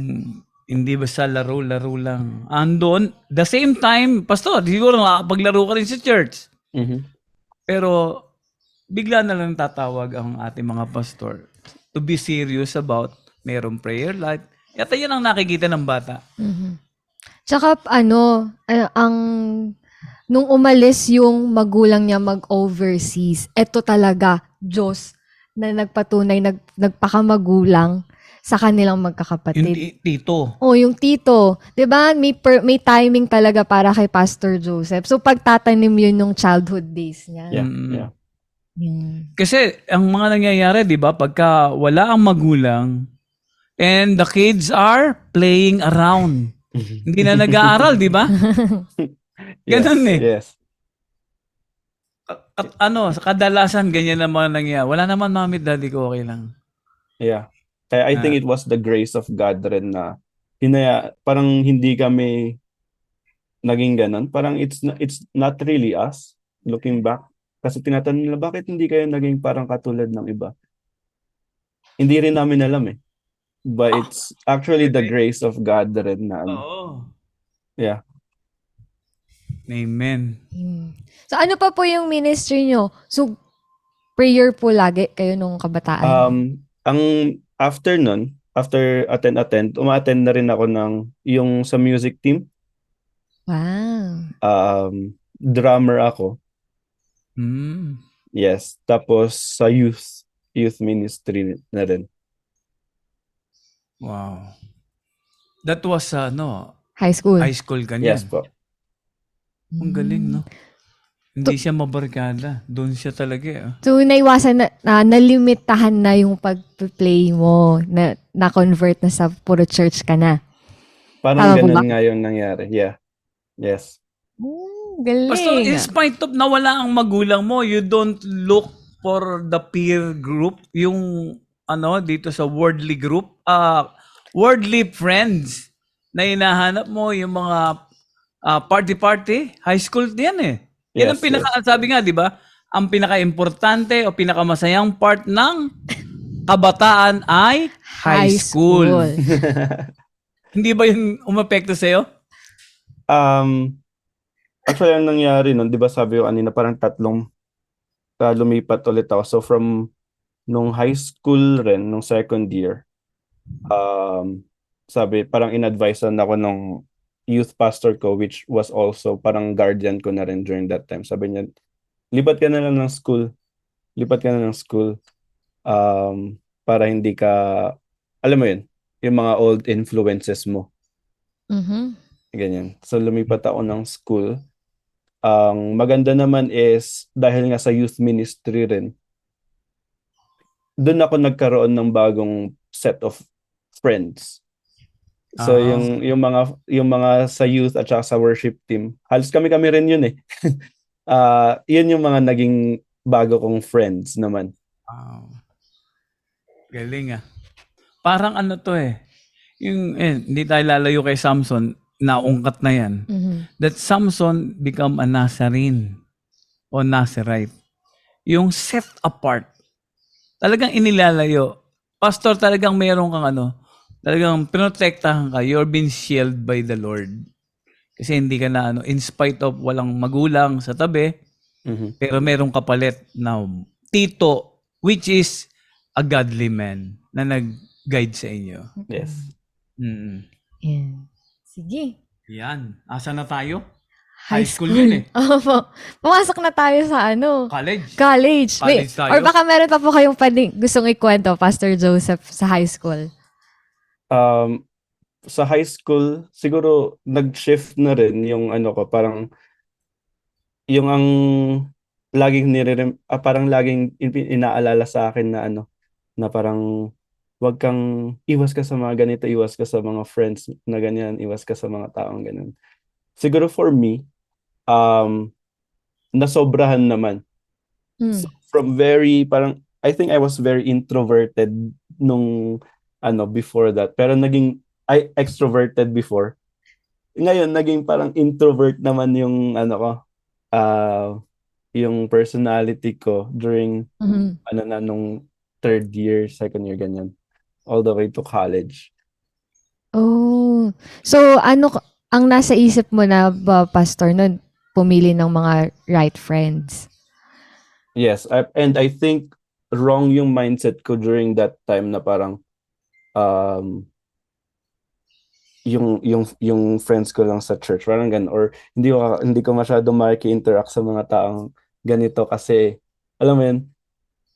Speaker 1: hindi basta laro-laro lang. Andon, the same time, pastor, siguro nakakapaglaro ka rin sa church.
Speaker 3: Mhm.
Speaker 1: Pero bigla na lang tatawag ang ating mga pastor to be serious about merong prayer life. Yata yan ang nakikita ng bata.
Speaker 2: Tsaka nung umalis yung magulang niya mag-overseas, eto talaga, Diyos, na nagpatunay, nagpakamagulang sa kanilang
Speaker 1: Yung
Speaker 2: magkakapatid.
Speaker 1: tito.
Speaker 2: Yung tito. 'Di ba? May timing talaga para kay Pastor Joseph. So, pagtatanim yun nung childhood days niya.
Speaker 3: Yeah,
Speaker 1: Mm.
Speaker 3: yeah.
Speaker 1: Kasi ang mga nangyayari, di ba, pagka wala ang magulang and the kids are playing around. Hindi na nag-aaral, di ba? Ganun eh.
Speaker 3: Yes.
Speaker 1: At sa kadalasan, ganyan naman nangyayari. Wala naman mami, daddy ko, okay lang.
Speaker 3: Yeah. Kaya I think it was the grace of God rin na parang hindi kami naging ganun. Parang it's not really us looking back. Kasi tinatanong nila, bakit hindi kayo naging parang katulad ng iba? Hindi rin namin alam eh. But it's actually the grace of God rin na
Speaker 1: Oo.
Speaker 3: yeah.
Speaker 1: Amen.
Speaker 2: So, ano pa po yung ministry nyo? So, prayer po lagi kayo nung kabataan?
Speaker 3: Ang after nun, after attend, uma-attend na rin ako ng yung sa music team.
Speaker 2: Wow.
Speaker 3: Drummer ako.
Speaker 1: Mm.
Speaker 3: Yes. Tapos sa youth ministry na rin.
Speaker 1: Wow. That was,
Speaker 2: High school.
Speaker 1: high school ganyan.
Speaker 3: Yes po.
Speaker 1: Ang galing, no? Hindi siya mabarkada. Doon siya talaga, eh.
Speaker 2: So, naiwasan na nalimitahan na yung pag-play mo, na-convert na sa puro church ka na.
Speaker 3: Parang
Speaker 2: Tama po
Speaker 3: ganun
Speaker 2: ba?
Speaker 3: nga yung nangyari. Yeah. Yes.
Speaker 2: Galing.
Speaker 1: Basta in spite of na wala ang magulang mo, you don't look for the peer group, yung dito sa worldly group, worldly friends na hinahanap mo, yung mga party, high school yan eh. Yan ang sabi nga, di ba? Ang pinaka-importante o pinakamasayang part ng kabataan ay high school. Hindi ba yun umepekto sa'yo?
Speaker 3: Actually, ang nangyari nun, di ba sabi ko kanina, parang lumipat ulit ako. So from nung high school rin, nung second year, sabi, parang in-advisean ako nung youth pastor ko, which was also parang guardian ko na rin during that time. Sabi niya, lipat ka na lang ng school. Para hindi ka, alam mo yun, yung mga old influences mo. Ganyan. So lumipat ako ng school. Ang maganda naman is, dahil nga sa youth ministry rin, doon ako nagkaroon ng bagong set of friends. So yung mga sa youth at saka sa worship team, halos kami rin yun eh. Yun yung mga naging bago kong friends naman.
Speaker 1: Wow. Galing ah. Parang to eh. Yung hindi tayo lalayo kay Samson, naungkat na yan. That Samson become a Nazarene o Nazarite. Yung set apart. Talagang inilalayo. Pastor, talagang meron kang talagang pinotektahan ka. You're being shielded by the Lord. Kasi hindi ka na in spite of walang magulang sa tabi, pero merong kapalit na tito, which is a godly man na nag-guide sa inyo.
Speaker 3: Yes.
Speaker 1: Mm.
Speaker 2: Yeah. Sige.
Speaker 1: Yan. Asa na tayo? High school yun eh.
Speaker 2: Opo. Pumasok na tayo sa
Speaker 1: College.
Speaker 2: college.
Speaker 1: College tayo.
Speaker 2: Or baka meron pa po kayong gustong ikwento, Pastor Joseph, sa high school.
Speaker 3: Sa high school, siguro nag-shift na rin yung ko, parang yung ang laging parang laging inaalala sa akin na na parang wag kang iwas ka sa mga ganito, iwas ka sa mga friends na ganyan, iwas ka sa mga taong ganyan. Siguro for me, nasobrahan naman.
Speaker 2: Mm.
Speaker 3: So from parang I think I was very introverted nung before that, pero naging extroverted before. Ngayon naging parang introvert naman yung ko, yung personality ko during
Speaker 2: Mhm.
Speaker 3: nung third year, second year, ganyan, all the way to college.
Speaker 2: Oh. So, ang nasa isip mo na ba, Pastor, nun, pumili ng mga right friends?
Speaker 3: Yes, and I think wrong yung mindset ko during that time na parang yung friends ko lang sa church, parang ganun, or hindi ko masyado maki-interact sa mga taong ganito kasi alam mo yun,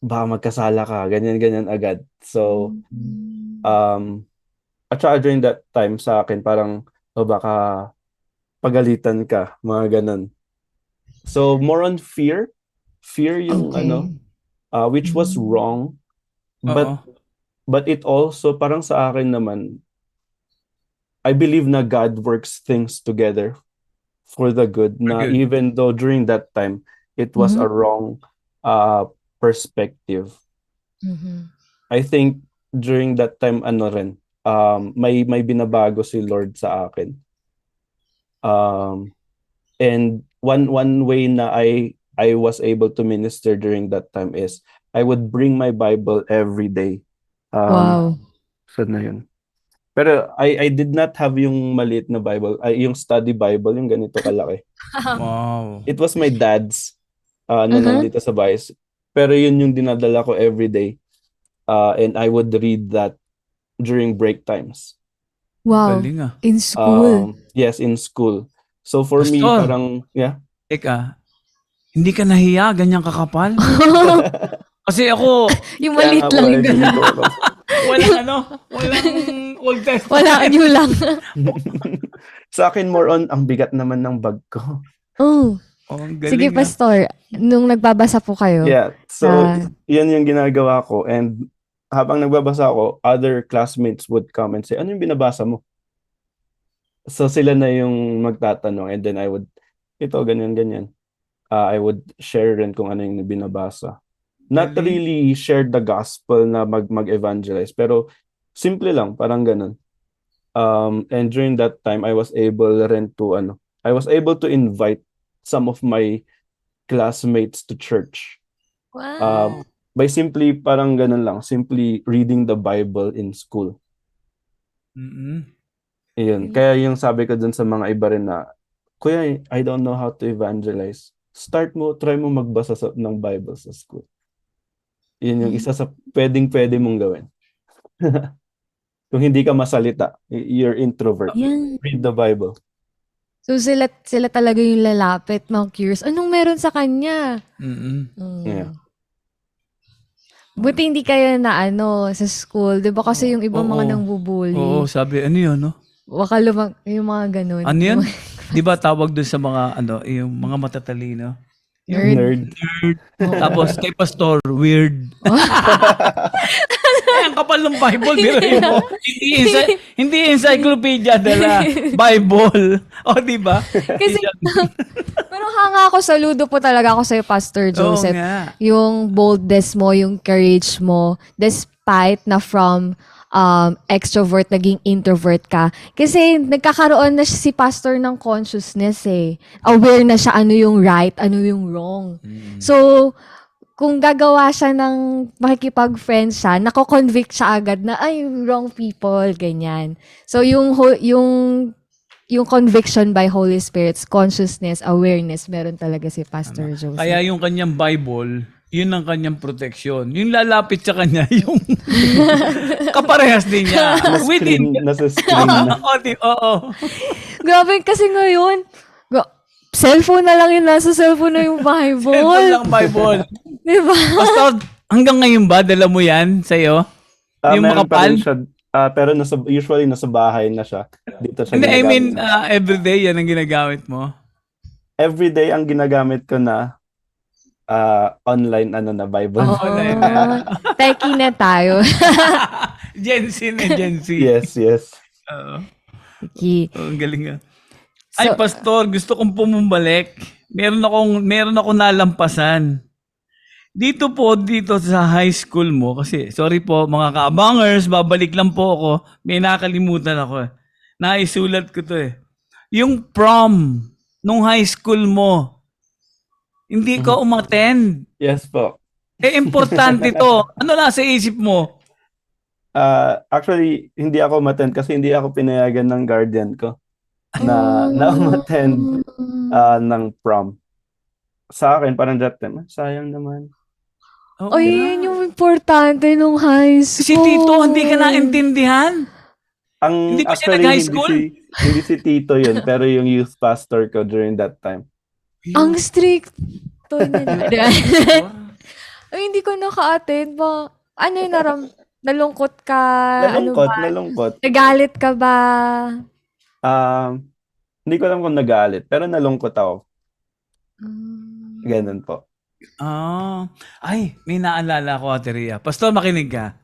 Speaker 3: baka magkasala ka, ganyan agad. So at saka during that time sa akin parang baka pagalitan ka, mga ganun. So more on fear yung
Speaker 2: Okay.
Speaker 3: which was wrong,
Speaker 1: Oo.
Speaker 3: but it also parang sa akin naman, I believe na God works things together for the good, na
Speaker 1: good.
Speaker 3: even though during that time it was a wrong perspective.
Speaker 2: Mhm.
Speaker 3: I think during that time rin, may binabago si Lord sa akin. And one way na I was able to minister during that time is I would bring my Bible every day.
Speaker 2: Wow.
Speaker 3: Saan na yun? Pero I did not have yung maliit na Bible, yung study Bible, yung ganito kalaki.
Speaker 1: Wow.
Speaker 3: It was my dad's na nandito sa bahay. Pero yun yung dinadala ko every day. And I would read that during break times.
Speaker 2: Wow.
Speaker 1: Galing ah.
Speaker 2: In school.
Speaker 3: Yes, in school. So for me,
Speaker 1: Pastor.
Speaker 3: parang, yeah.
Speaker 1: Teka, hindi ka nahiya, ganyan kakapal? Kasi ako,
Speaker 2: Yung maliit lang yung ganun.
Speaker 1: walang Old Testament.
Speaker 2: Wala, yun lang.
Speaker 3: Sa akin, more on, ang bigat naman ng bag ko.
Speaker 2: Oh.
Speaker 1: Oh, ang galing
Speaker 2: Sige,
Speaker 1: ah.
Speaker 2: Pastor. Nung nagbabasa po kayo.
Speaker 3: Yeah, so
Speaker 2: Ah.
Speaker 3: yan yung ginagawa ko. And habang nagbabasa ako, other classmates would come and say, ano yung binabasa mo? So sila na yung magtatanong, and then I would, ito, ganyan. I would share rin kung ano yung binabasa. Not
Speaker 1: Galing.
Speaker 3: really share the gospel na mag-evangelize, pero simple lang, parang ganun. And during that time, I was able to invite some of my classmates to church.
Speaker 2: Wow.
Speaker 3: By simply, parang ganun lang, simply reading the Bible in school.
Speaker 1: Mm-mm.
Speaker 3: Ayun. Kaya yung sabi ko dun sa mga iba rin na, Kuya, I don't know how to evangelize. Try mo magbasa ng Bible sa school. Yun yung isa sa pwede mong gawin. Kung hindi ka masalita, you're introvert.
Speaker 2: Yan.
Speaker 3: Read the Bible.
Speaker 2: So sila talaga yung lalapit, mga curious. Anong meron sa kanya?
Speaker 1: Mm-mm.
Speaker 3: Yeah.
Speaker 2: Buti hindi kayo na sa school. Di ba kasi yung ibang
Speaker 1: Oo.
Speaker 2: mga nangbubully.
Speaker 1: Oo, sabi, ano yun, no?
Speaker 2: Baka yung mga ganun.
Speaker 1: Ano yan? Di ba tawag doon sa mga, yung mga matatalino?
Speaker 2: Nerd.
Speaker 1: Tapos kay Pastor, weird. Ay, ang kapal ng Bible, di mo. Hindi encyclopedia dala. Bible. O, di ba?
Speaker 2: Kasi, pero hanga ako, saludo po talaga ako sa'yo, Pastor Joseph.
Speaker 1: Oo nga.
Speaker 2: Yung boldness mo, yung courage mo, despite na from extrovert, naging introvert ka. Kasi nagkakaroon na si Pastor ng consciousness eh. Aware na siya ano yung right, ano yung wrong. So, kung gagawa siya ng makikipag-friend siya, nako-convict siya agad na, ay, wrong people, ganyan. So, yung conviction by Holy Spirit's consciousness, awareness, meron talaga si Pastor Joseph.
Speaker 1: Kaya yung kanyang Bible, yun ang kanyang protection. Yung lalapit sa kanya, yung kaparehas din niya.
Speaker 3: Nasa screen na.
Speaker 1: Oo.
Speaker 2: Grabe, kasi ngayon, cellphone na lang yun. Nasa cellphone na yung
Speaker 1: Cellphone
Speaker 2: Bible.
Speaker 1: lang Bible.
Speaker 2: Diba?
Speaker 1: Pastor, hanggang ngayon ba, dala mo yan sa'yo? Yung
Speaker 3: Meron pa rin
Speaker 1: makapal?
Speaker 3: siya, pero usually nasa bahay na siya. Dito siya
Speaker 1: Hindi, I mean,
Speaker 3: ginagamit.
Speaker 1: everyday yan ang ginagamit mo.
Speaker 3: Everyday ang ginagamit ko na online na Bible.
Speaker 2: Oh, techie na tayo.
Speaker 1: Gen Z na Gen Z.
Speaker 3: Yes.
Speaker 1: Oo.
Speaker 2: Okay.
Speaker 1: Ang galing nga. Ay,
Speaker 2: So,
Speaker 1: Pastor, gusto kong pumumbalik. Meron akong nalampasan. Dito sa high school mo, kasi sorry po mga kaabangers, babalik lang po ako. May nakalimutan ako. Naisulat ko to eh. Yung prom nung high school mo, hindi ka umattend.
Speaker 3: Yes po.
Speaker 1: Importante to. Ano nasa isip mo?
Speaker 3: Actually, hindi ako umattend kasi hindi ako pinayagan ng guardian ko na umattend ng prom. Sa akin, parang that time, sayang naman.
Speaker 1: Oo
Speaker 2: Ay,
Speaker 1: nga.
Speaker 2: yun yung importante nung high school.
Speaker 1: Si Tito, hindi ka naintindihan. Hindi ba siya nag-high school?
Speaker 3: Hindi si Tito yun, pero yung youth pastor ko during that time.
Speaker 2: Ang strict niya. Ay, hindi ko naka-attend ba? Ano yung nalungkot ka?
Speaker 3: Nalungkot.
Speaker 2: Nagalit ka ba?
Speaker 3: Hindi ko alam kung nagalit, pero nalungkot ako. Ganun po.
Speaker 1: Ay, may naalala ko, Ate Rhea. Pastor, makinig ka.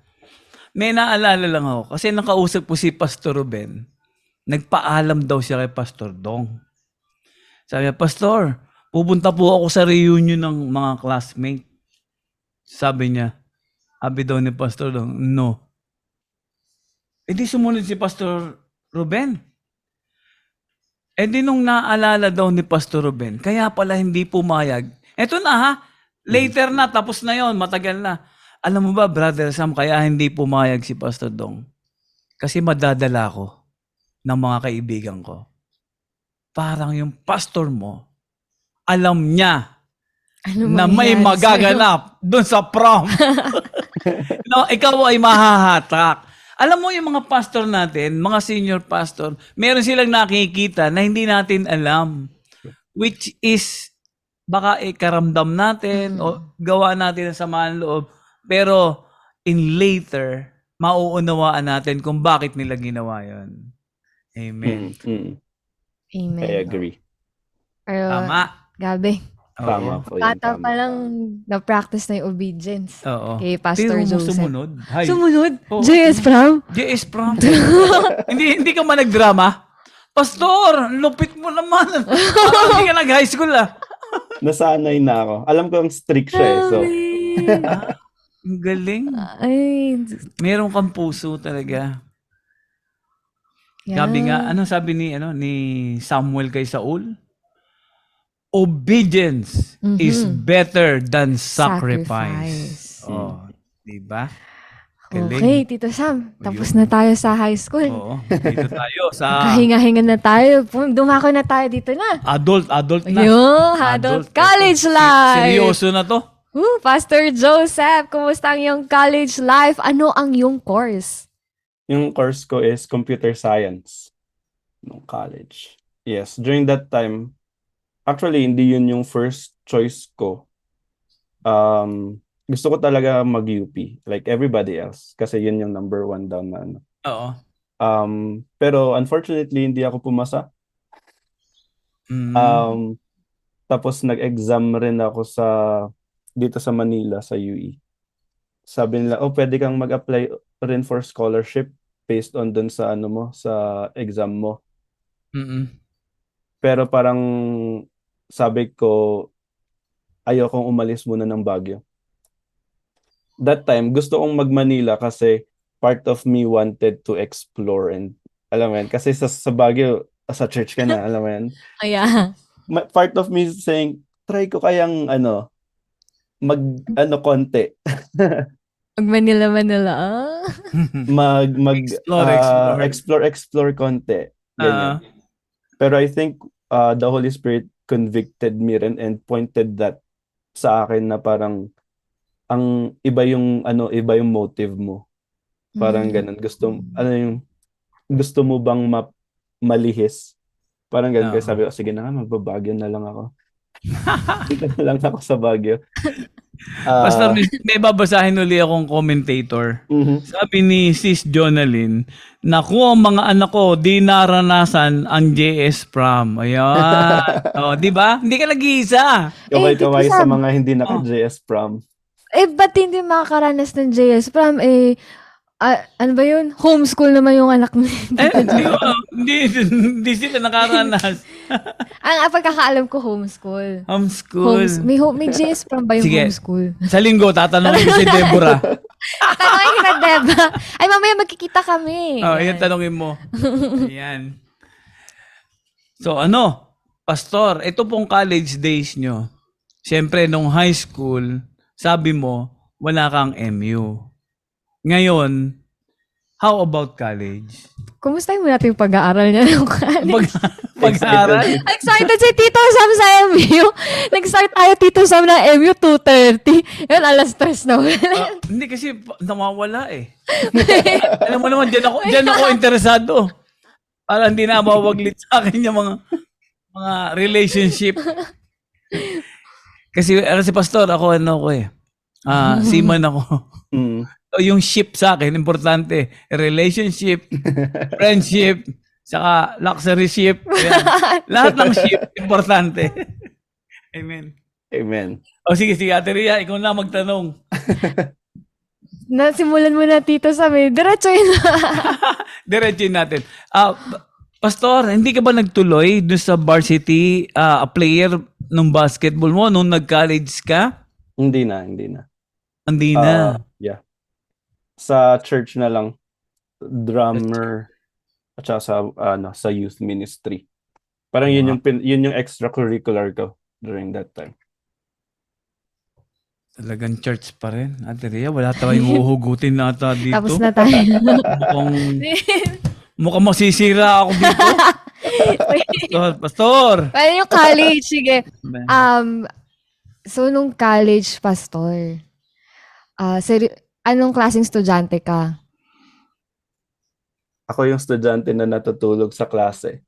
Speaker 1: May naalala lang ako. Kasi nakausap po si Pastor Ruben. Nagpaalam daw siya kay Pastor Dong. Sabi niya, Pastor, pupunta po ako sa reunion ng mga classmate. Sabi niya, sabi daw ni Pastor Dong, no. E di sumunod si Pastor Ruben. E di nung naalala daw ni Pastor Ruben, kaya pala hindi pumayag. Eto na ha, later na, tapos na yon, matagal na. Alam mo ba, Brother Sam, kaya hindi pumayag si Pastor Dong? Kasi madadala ko ng mga kaibigan ko. Parang yung pastor mo, alam niya
Speaker 2: Ano
Speaker 1: na may
Speaker 2: mangyayari
Speaker 1: magaganap doon sa prom. No, ikaw ay mahahatak. Alam mo yung mga pastor natin, mga senior pastor, meron silang nakikita na hindi natin alam. Which is, baka ikaramdam natin o gawa natin ang samaan loob. Pero in later, mauunawaan natin kung bakit nila ginawa yon. Amen.
Speaker 2: Amen.
Speaker 3: I agree.
Speaker 2: Pero,
Speaker 1: Tama.
Speaker 2: gabi.
Speaker 3: Tama po yun.
Speaker 2: Bata
Speaker 3: Tama.
Speaker 2: pa lang na-practice na yung obedience.
Speaker 1: Oo.
Speaker 2: Kay Pastor
Speaker 1: Tiro mo
Speaker 2: Joseph.
Speaker 1: sumunod. Hay.
Speaker 2: Sumunod?
Speaker 1: Oo.
Speaker 2: JS Prom?
Speaker 1: JS prom. hindi ka man nagdrama. Pastor, lupit mo naman. Parang hindi ka nag-high school ah.
Speaker 3: Nasanay na ako. Alam ko ang strict siya eh. So,
Speaker 1: Ang galing.
Speaker 2: Ay,
Speaker 1: Meron kang puso talaga.
Speaker 2: yan.
Speaker 1: Sabi nga, ano sabi ni Samuel kay Saul? Obedience is better than sacrifice. Oh, di ba? Galing.
Speaker 2: Okay, Tito Sam. Tapos na tayo sa high school.
Speaker 1: Oo, dito tayo sa
Speaker 2: Kahinga-hinga na tayo. Dumako na tayo dito na.
Speaker 1: adult na.
Speaker 2: Yung adult college life.
Speaker 1: Seryoso na to.
Speaker 2: Pastor Joseph, kumusta ang iyong college life? Ano ang iyong course?
Speaker 3: yung course ko is computer science nung college. Yes, during that time, actually, hindi yun yung first choice ko. Gusto ko talaga mag-UP, like everybody else, kasi yun yung number one daw na ano.
Speaker 1: Oo.
Speaker 3: Pero unfortunately, hindi ako pumasa. Tapos nag-exam rin ako dito sa Manila, sa UE. Sabi nila, pwede kang mag-apply rin for scholarship based on dun sa ano mo, sa exam mo. Pero parang sabi ko, ayokong umalis muna ng Baguio. That time, gusto kong mag-Manila kasi part of me wanted to explore and alam mo yan, kasi sa Baguio, sa church ka na, alam mo yan.
Speaker 2: Ayan.
Speaker 3: Part of me is saying, try ko kayang konti.
Speaker 2: Manila.
Speaker 3: Explore konti. Ganyan. Pero I think the Holy Spirit convicted me rin and pointed that sa akin na parang ang iba yung motive mo. Parang ganun. Gusto mo bang malihis Parang ganun. Kaya
Speaker 1: Oo.
Speaker 3: sabi ko, sige na nga, magbabagyo na lang ako. Dito na lang ako sa Baguio.
Speaker 1: Pastor,
Speaker 3: Ah,
Speaker 1: may babasahin uli akong commentator.
Speaker 3: mhm.
Speaker 1: Sabi ni Sis Jonalyn, naku, ang mga anak ko, di naranasan ang JS Prom. Ayan. Oh, di ba? Hindi ka nag-iisa.
Speaker 2: Tito
Speaker 3: Kaway-kaway sa
Speaker 2: Sam,
Speaker 3: mga hindi
Speaker 1: Oh.
Speaker 3: naka-JS prom.
Speaker 2: ba't hindi makakaranas ng JS Prom? Ano ba yun? Homeschool naman yung anak ni Tito
Speaker 1: Hindi,
Speaker 2: John.
Speaker 1: hindi sila nakaranas.
Speaker 2: Ang pagkakaalam ko, homeschool.
Speaker 1: Homeschool.
Speaker 2: May JS Prom ba yung
Speaker 1: Sige.
Speaker 2: homeschool?
Speaker 1: Sa linggo, tatanungin ko si Deborah.
Speaker 2: Tanongin kita, Deba. Ay, mamaya magkikita kami.
Speaker 1: Oh,
Speaker 2: Yan.
Speaker 1: yan tanongin mo. Ayan. So ano, Pastor, ito pong college days nyo. Siyempre, nung high school, sabi mo, wala kang MU. Ngayon, how about college?
Speaker 2: Kumusta mo natin yung pag-aaral niya ng college?
Speaker 1: Pag-aaral?
Speaker 2: Excited si Tito Sam sa MU. Nag-start tayo Tito Sam ng MU 2:30. Yan, alas 3 na wala.
Speaker 1: Hindi kasi nawawala eh. Alam mo naman, dyan ako interesado. Para hindi na mawaglit sa akin yung mga relationship. Kasi si Pastor, ako ko eh. Seaman ako.
Speaker 3: Mm.
Speaker 1: So, yung ship sa akin, importante. Relationship, friendship, saka luxury ship. Ayan. Lahat ng ship, importante. Amen.
Speaker 3: Amen.
Speaker 1: O sige, Ate Ria, ikaw na magtanong.
Speaker 2: Nasimulan mo na Tito Sam eh. Diretso yun.
Speaker 1: Diretso natin. Pastor, hindi ka ba nagtuloy doon sa varsity, a player ng basketball mo nung nag-college ka?
Speaker 3: Hindi na, hindi na.
Speaker 1: Hindi na.
Speaker 3: Yeah. Sa church na lang, drummer at saka sa youth ministry. Parang yun yung extracurricular ko during that time.
Speaker 1: Talagang church pa rin. Ate Ria, wala tayong huhugutin na ata dito.
Speaker 2: Tapos na tayo.
Speaker 1: Mukhang masisira ako dito. Pastor!
Speaker 2: Well, yung college, sige. So, nung college, Pastor, anong klaseng estudyante ka?
Speaker 3: Ako yung estudyante na natutulog sa klase.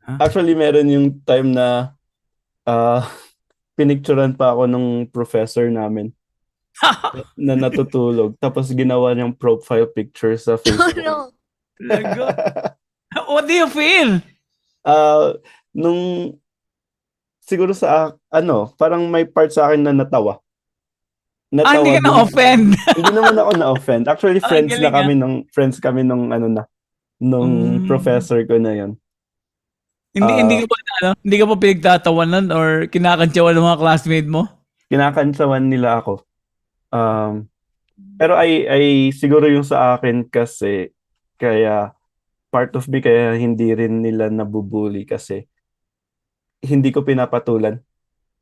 Speaker 1: Huh?
Speaker 3: Actually, meron yung time na pinicturan pa ako ng professor namin na natutulog. Tapos ginawa niyang profile picture sa
Speaker 2: Oh,
Speaker 3: Facebook.
Speaker 2: no.
Speaker 1: Lago. What do you feel?
Speaker 3: Nung siguro parang may part sa akin na natawa.
Speaker 1: Hindi ka
Speaker 3: din.
Speaker 1: na-offend.
Speaker 3: Hindi naman ako na-offend. Actually, friends
Speaker 1: galing,
Speaker 3: kami nung professor ko na yun.
Speaker 1: Hindi ka ba pinagtatawanan or kinakantsawan ng mga classmate mo?
Speaker 3: Kinakantsawan nila ako. Pero ay siguro yung sa akin kasi kaya part of me kaya hindi rin nila nabubuli kasi hindi ko pinapatulan.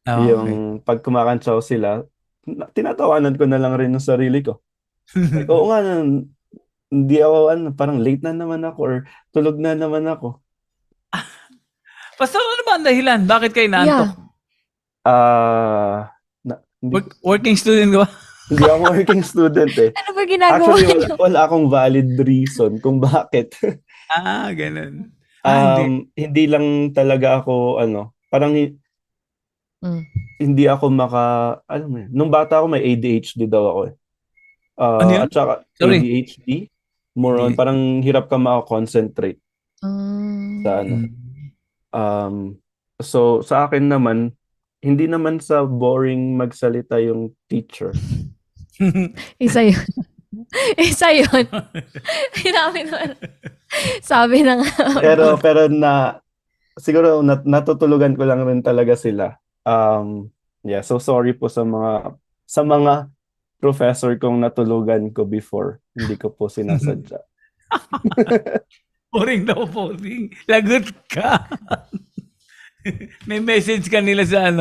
Speaker 3: Yung pag kumakantsaw sila, tinatawanan ko na lang rin yung sarili ko. Like, oo nga, hindi ako, parang late na naman ako or tulog na naman ako.
Speaker 1: Pastor, ano ba ang dahilan? Bakit kayo naantok? Working student ka ba?
Speaker 3: Hindi ako working student eh.
Speaker 2: Ano ba ginagawa
Speaker 3: Actually,
Speaker 2: niyo?
Speaker 3: wala akong valid reason kung bakit.
Speaker 1: Ganun.
Speaker 3: Hindi lang talaga ako, parang hindi ako nung bata ako may ADHD daw ako eh.
Speaker 1: Ano yun?
Speaker 3: At saka
Speaker 1: Sorry.
Speaker 3: ADHD, more on, parang hirap ka makakonsentrate sa so sa akin naman, hindi naman sa boring magsalita yung teacher.
Speaker 2: Isa yun. Isa yun. Sabi na nga.
Speaker 3: pero siguro natutulugan ko lang rin talaga sila. Yeah, so sorry po sa mga professor kong natulugan ko before. Hindi ko po sinasadya.
Speaker 1: Boring daw, boring. Lagot ka. May message ka nila sa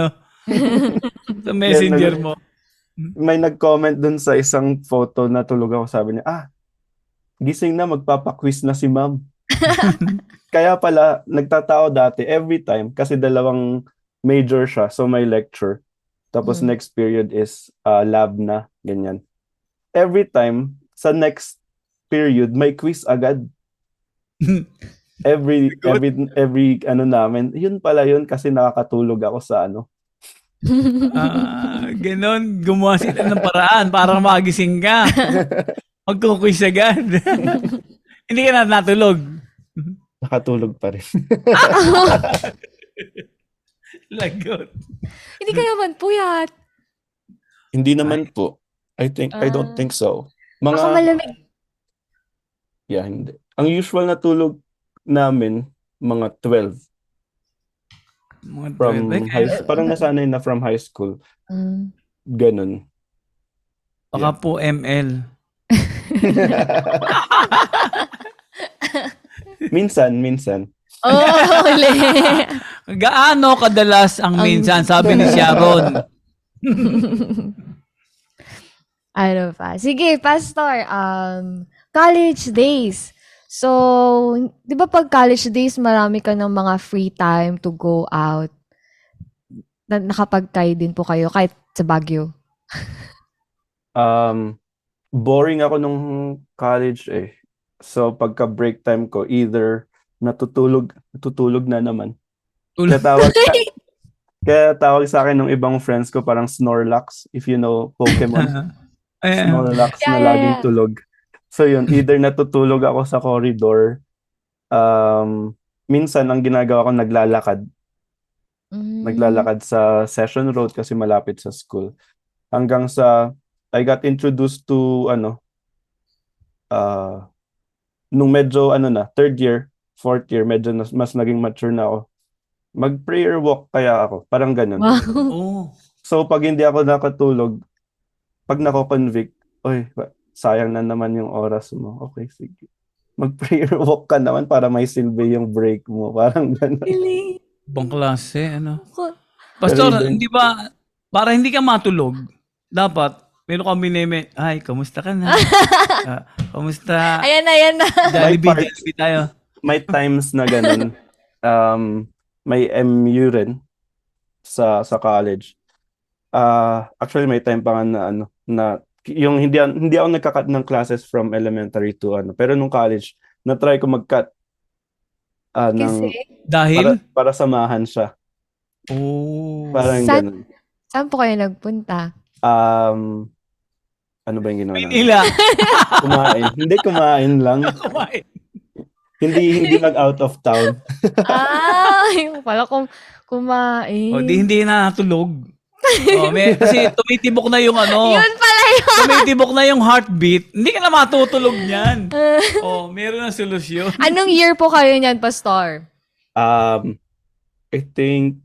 Speaker 1: sa messenger mo.
Speaker 3: May nag-comment dun sa isang photo na tulog ako. Sabi niya, gising na, magpapa-quiz na si ma'am. Kaya pala, nagtatao dati every time kasi dalawang major siya. So may lecture. Tapos next period is lab na. Ganyan. Every time, sa next period, may quiz agad. every ano namin, yun pala yun kasi nakakatulog ako sa ano.
Speaker 1: Ganon, gumawa sila ng paraan para magising ka. Magkukuis agad. Hindi ka na natulog.
Speaker 3: Nakatulog pa rin.
Speaker 1: Lagot.
Speaker 2: Hindi ka naman puyat.
Speaker 3: Hindi naman po. I don't think so.
Speaker 2: Ako malamig.
Speaker 3: Yeah, hindi. Ang usual na tulog namin, mga 12.
Speaker 1: Mga
Speaker 3: From
Speaker 1: 12.
Speaker 3: parang nasanay na from high school.
Speaker 2: Mm.
Speaker 3: Ganun.
Speaker 1: Baka po ML.
Speaker 3: Minsan.
Speaker 2: Oh, uli.
Speaker 1: Gaano kadalas ang minsan, sabi ni Sharon.
Speaker 2: Ano pa? Sige, Pastor. College days. So, di ba pag college days, marami ka ng mga free time to go out? Nakapag-try din po kayo kahit sa Baguio.
Speaker 3: Boring ako nung college eh. So pagka break time ko, either natutulog na naman. Kaya tawag sa akin ng ibang friends ko parang Snorlax, if you know Pokemon. Snorlax na laging tulog. So yun, either natutulog ako sa corridor, minsan ang ginagawa ko naglalakad. Naglalakad sa Session Road kasi malapit sa school. Hanggang sa I got introduced to nung medyo third year, fourth year, medyo mas naging mature na ako. Mag-prayer walk kaya ako, parang ganun.
Speaker 2: Wow.
Speaker 1: Oh.
Speaker 3: So pag hindi ako nakatulog, pag nako-convict, oy, sayang na naman yung oras mo. Okay, sige. Mag-prayer walk ka naman para may silbi yung break mo. Parang ganun.
Speaker 2: Really?
Speaker 1: Ibang klase, ano? Pastor,
Speaker 3: Pero
Speaker 1: hindi ba, para hindi ka matulog, dapat, meron kami neme, ay, kamusta ka na? Kamusta?
Speaker 2: Ayan na.
Speaker 1: Jollibee tayo.
Speaker 3: May times na ganun. May MU rin sa college. Actually may time pa nga na yung hindi ako nagka-cut ng classes from elementary to pero nung college na-try ko mag-cut
Speaker 2: Kasi?
Speaker 1: Dahil?
Speaker 3: para samahan siya.
Speaker 1: Oh.
Speaker 3: Parang ganun.
Speaker 2: Saan po kayo nagpunta?
Speaker 3: Ano ba yung ginawa namin?
Speaker 1: Manila.
Speaker 3: Kumain. Hindi, kumain lang.
Speaker 1: Kumain.
Speaker 3: Hindi mag-out of town.
Speaker 2: Yung pala kumain.
Speaker 1: O, hindi na natulog. Kasi tumitibok na yung
Speaker 2: Yun pala yun.
Speaker 1: tumitibok na yung heartbeat. Hindi ka na matutulog niyan. Meron na solusyon.
Speaker 2: Anong year po kayo niyan, Pastor?
Speaker 3: I think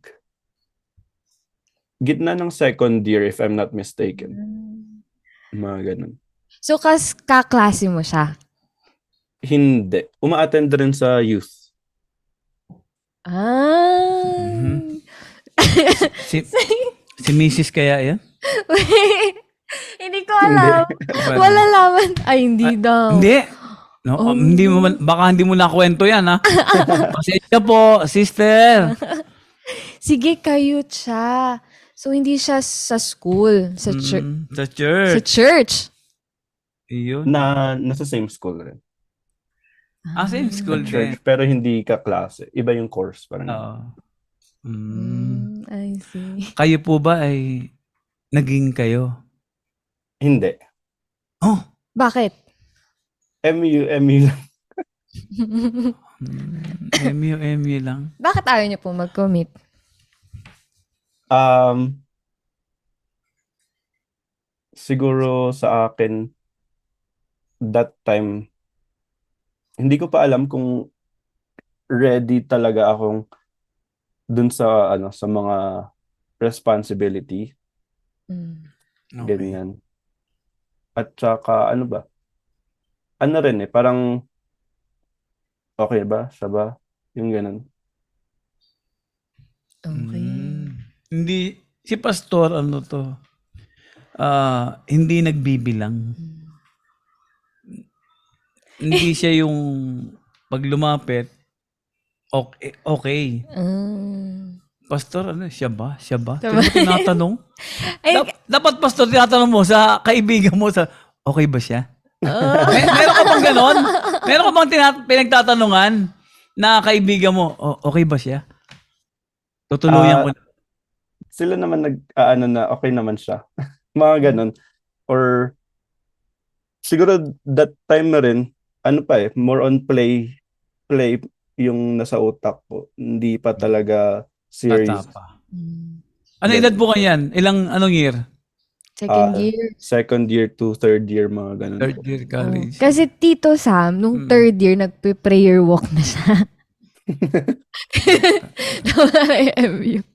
Speaker 3: gitna ng second year if I'm not mistaken. Mga ganun.
Speaker 2: So, kaklase mo siya?
Speaker 3: Hindi. Uma-attend rin sa youth.
Speaker 1: Si Mrs. kaya yan?
Speaker 2: Hindi ko alam. Wala laman. Ay, hindi daw.
Speaker 1: Hindi. No, hindi mo baka hindi mo nakwento yan, ha? Pasensya po, sister.
Speaker 2: Sige, kayo siya. So, hindi siya sa school, sa church.
Speaker 1: Sa church.
Speaker 2: Sa church.
Speaker 1: Iyon.
Speaker 3: Nasa same school rin.
Speaker 1: Same school
Speaker 3: Church,
Speaker 1: din.
Speaker 3: pero hindi ka-klase. Iba yung course. Parang
Speaker 2: I see.
Speaker 1: Kayo po ba ay naging kayo?
Speaker 3: Hindi.
Speaker 1: Oh,
Speaker 2: Bakit?
Speaker 3: MU lang.
Speaker 1: MU lang.
Speaker 2: Bakit ayaw niyo po mag-commit?
Speaker 3: Siguro sa akin that time hindi ko pa alam kung ready talaga akong dun sa sa mga responsibility.
Speaker 1: Okay.
Speaker 3: Ganyan. At saka ano ba? Ano rin parang okay ba? Siya ba? Yung ganun.
Speaker 2: Okay.
Speaker 1: Hindi, si Pastor, hindi nagbibilang. Hindi siya yung pag lumapit, okay. Pastor, siya ba? Siya ba? Tinatanong? Dapat, Pastor, tinatanong mo sa kaibigan mo, okay ba siya? Meron ka bang ganon? Meron ka bang pinagtatanungan? na kaibigan mo, okay ba siya? Tutuluyan ko
Speaker 3: Ah, sila naman ano na okay naman siya. Mga ganun. Or siguro that time na rin, ano pa more on play yung nasa utak ko. Hindi pa talaga
Speaker 1: bata
Speaker 3: serious.
Speaker 1: pa.
Speaker 2: Mm.
Speaker 1: Ano edad
Speaker 3: Ganun.
Speaker 1: po kanyan? Anong year?
Speaker 2: Second year.
Speaker 3: Second year to third year, mga ganun
Speaker 1: Third
Speaker 3: po.
Speaker 1: year
Speaker 2: Oh.
Speaker 1: college.
Speaker 2: Kasi Tito Sam, nung
Speaker 1: Mm.
Speaker 2: third year, nagpe-prayer walk na siya. MU.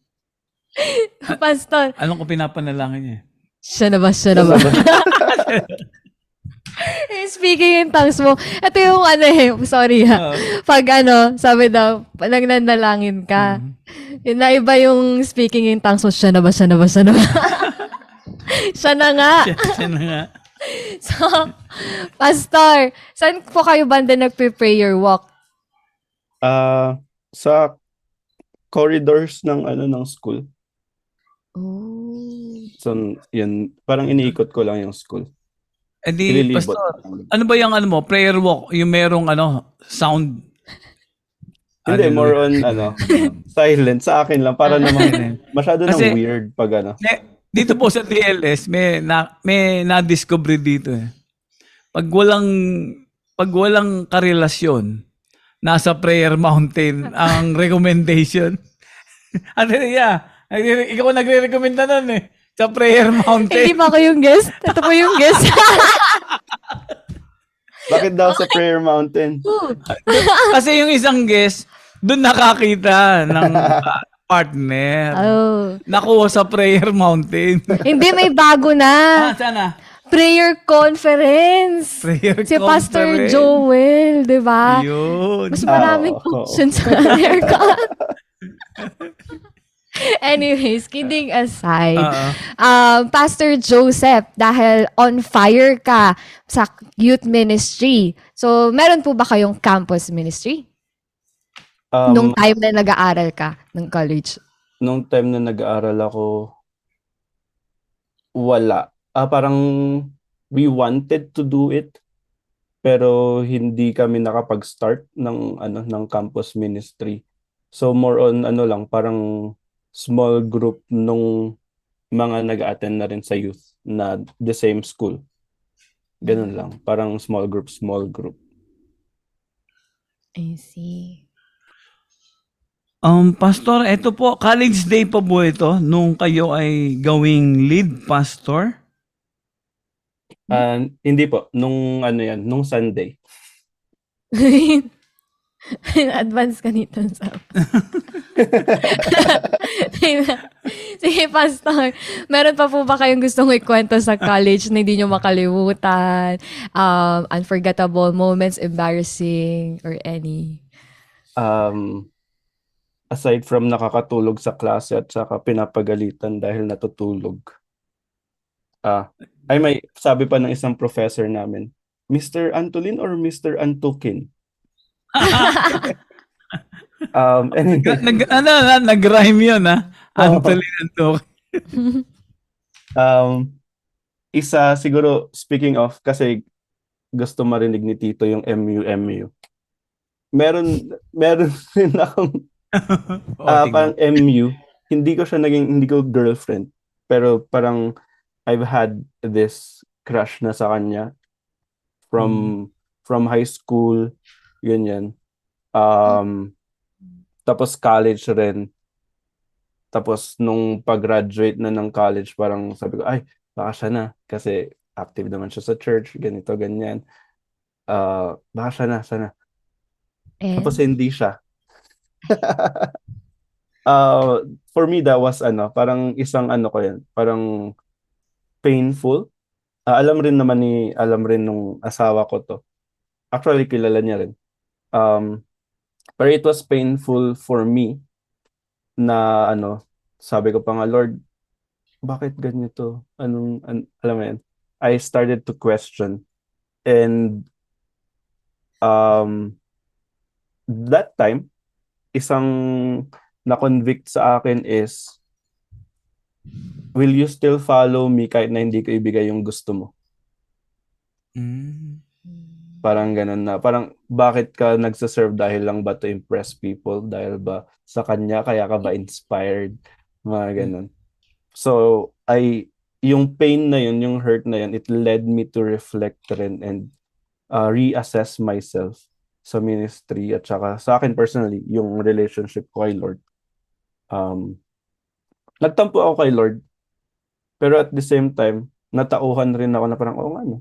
Speaker 2: Pastor,
Speaker 1: Anong ko pinapanalangin niya?
Speaker 2: siya na ba? Siya na ba? Speaking in tongues mo, ito yung sorry ha. Pag sabi daw, nagnanalangin ka. Yun na iba yung speaking in tongues mo, siya na ba? Siya na ba? Siya na ba? Siya na nga.
Speaker 1: Siya na nga.
Speaker 2: So, Pastor, saan po kayo banda nagpe-prayer walk?
Speaker 3: Sa corridors ng school.
Speaker 2: Oh.
Speaker 3: So, yun, parang iniikot ko lang yung school.
Speaker 1: Eh di,
Speaker 3: Ililibot.
Speaker 1: Pastor, ano ba yung mo, prayer walk, yung merong sound?
Speaker 3: Hindi, more on silent sa akin lang para naman masyado
Speaker 1: Kasi-
Speaker 3: nang weird pag
Speaker 1: Dito po sa TLS, may na-discover dito eh. Pag walang karelasyon, nasa prayer mountain ang recommendation. Ano niya? Ikaw nagre-recommend na nun eh. Sa prayer mountain.
Speaker 2: Hindi pa ako yung guest. Ito po yung guest.
Speaker 3: Bakit daw sa prayer mountain?
Speaker 1: Kasi yung isang guest, doon nakakita ng partner.
Speaker 2: Oh.
Speaker 1: Nakuha sa prayer mountain.
Speaker 2: Hindi, may bago na.
Speaker 1: Sana.
Speaker 2: Prayer conference.
Speaker 1: Prayer
Speaker 2: Si Pastor
Speaker 1: conference.
Speaker 2: Joel, di ba?
Speaker 1: Yun.
Speaker 2: Mas maraming
Speaker 3: Oo.
Speaker 2: options sa prayer con. Anyways, kidding aside, Pastor Joseph, dahil on fire ka sa youth ministry, so meron po ba kayong campus ministry? Nung time na nag-aaral ka ng college?
Speaker 3: Nung time na nag-aaral ako, wala. Parang we wanted to do it, pero hindi kami nakapag-start ng campus ministry. So more on lang, parang small group nung mga nag-attend na rin sa youth na the same school. Ganun lang. Parang small group.
Speaker 2: I see.
Speaker 1: Pastor, ito po, college day pa po ito nung kayo ay gawing lead pastor?
Speaker 3: Hindi po. Nung nung Sunday.
Speaker 2: Advance ka nito, Sam. Sige, Pastor. Meron pa po ba kayong gustong ikwento sa college na hindi nyo makalimutan? Unforgettable moments, embarrassing, or any?
Speaker 3: Aside from nakakatulog sa klase at saka pinapagalitan dahil natutulog. May sabi pa ng isang professor namin, Mr. Antolin or Mr. Antukin? Anyway,
Speaker 1: Nag-rhyme yun, ha? Antolin Antukin.
Speaker 3: isa siguro, speaking of, kasi gusto marinig ni Tito yung MU. Meron rin akong parang MU. Hindi ko girlfriend, pero parang I've had this crush na sa kanya from high school, ganyan. Tapos college rin. Tapos nung pag-graduate na ng college, parang sabi ko, ay, baka siya na. Kasi active naman siya sa church, ganito, ganyan. Baka siya na. Tapos hindi siya. For me, that was parang isang ko yan, parang painful. Alam rin nung asawa ko to. Actually, kilala niya rin. Pero it was painful for me na sabi ko pa nga, Lord, bakit ganito? Alam mo yan? I started to question. And that time, isang na-convict sa akin is, will you still follow me kahit na hindi ko ibigay yung gusto mo? Parang ganun na. Parang bakit ka nagsaserve dahil lang ba to impress people? Dahil ba sa kanya kaya ka ba inspired? Mga ganun. So, yung pain na yun, yung hurt na yun, it led me to reflect rin and reassess myself sa ministry at saka sa akin personally, yung relationship ko kay Lord. Um, Nagtampo ako kay Lord, pero at the same time, natauhan rin ako na parang, oo nga, no?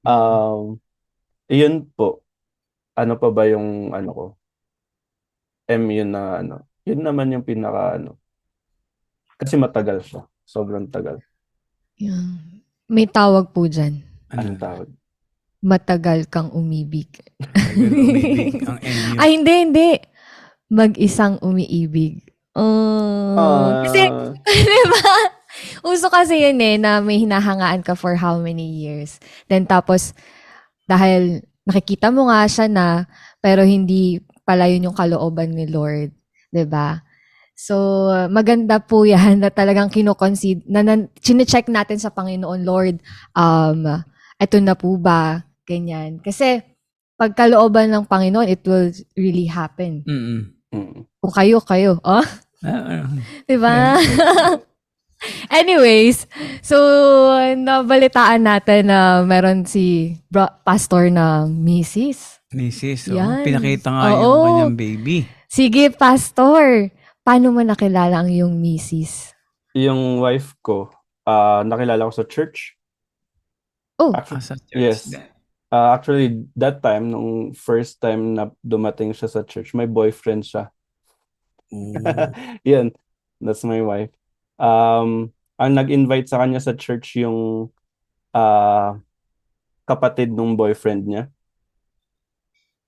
Speaker 3: Um, Yun po. Ano pa ba yung ano ko? Yun na ano. Yun naman yung pinaka ano. Kasi matagal siya. Sobrang tagal.
Speaker 2: Yeah. May tawag po dyan.
Speaker 3: Anong tawag?
Speaker 2: Matagal kang umibig.
Speaker 1: Tagal umibig ang MU.
Speaker 2: Ay, hindi. Mag-isang umiibig. Kasi,
Speaker 3: Ah,
Speaker 2: di ba? Uso kasi yun na may hinahangaan ka for how many years. Then tapos, dahil nakikita mo nga siya na, pero hindi pala yun yung kalooban ni Lord. 'Di ba? So, maganda po yan na talagang chine-check natin sa Panginoon, Lord, eto na po ba? Ganyan. Kasi, pag kalooban ng Panginoon, it will really happen.
Speaker 1: Mm.
Speaker 2: Kung kayo. Oh,
Speaker 1: Ah,
Speaker 2: di ba? Anyways, so, nabalitaan natin na meron si pastor na Mrs.
Speaker 1: Mrs.
Speaker 2: Yan.
Speaker 1: Pinakita nga yung
Speaker 2: Oo.
Speaker 1: kanyang baby.
Speaker 2: Sige, pastor. Paano mo nakilala ang iyong Mrs.?
Speaker 3: yung wife ko, nakilala ko sa church.
Speaker 2: Oh,
Speaker 1: Sa church.
Speaker 3: Yes. Actually, that time, nung first time na dumating siya sa church, may boyfriend siya.
Speaker 1: Ooh.
Speaker 3: Yan, that's my wife. Ang nag-invite sa kanya sa church yung kapatid ng boyfriend niya.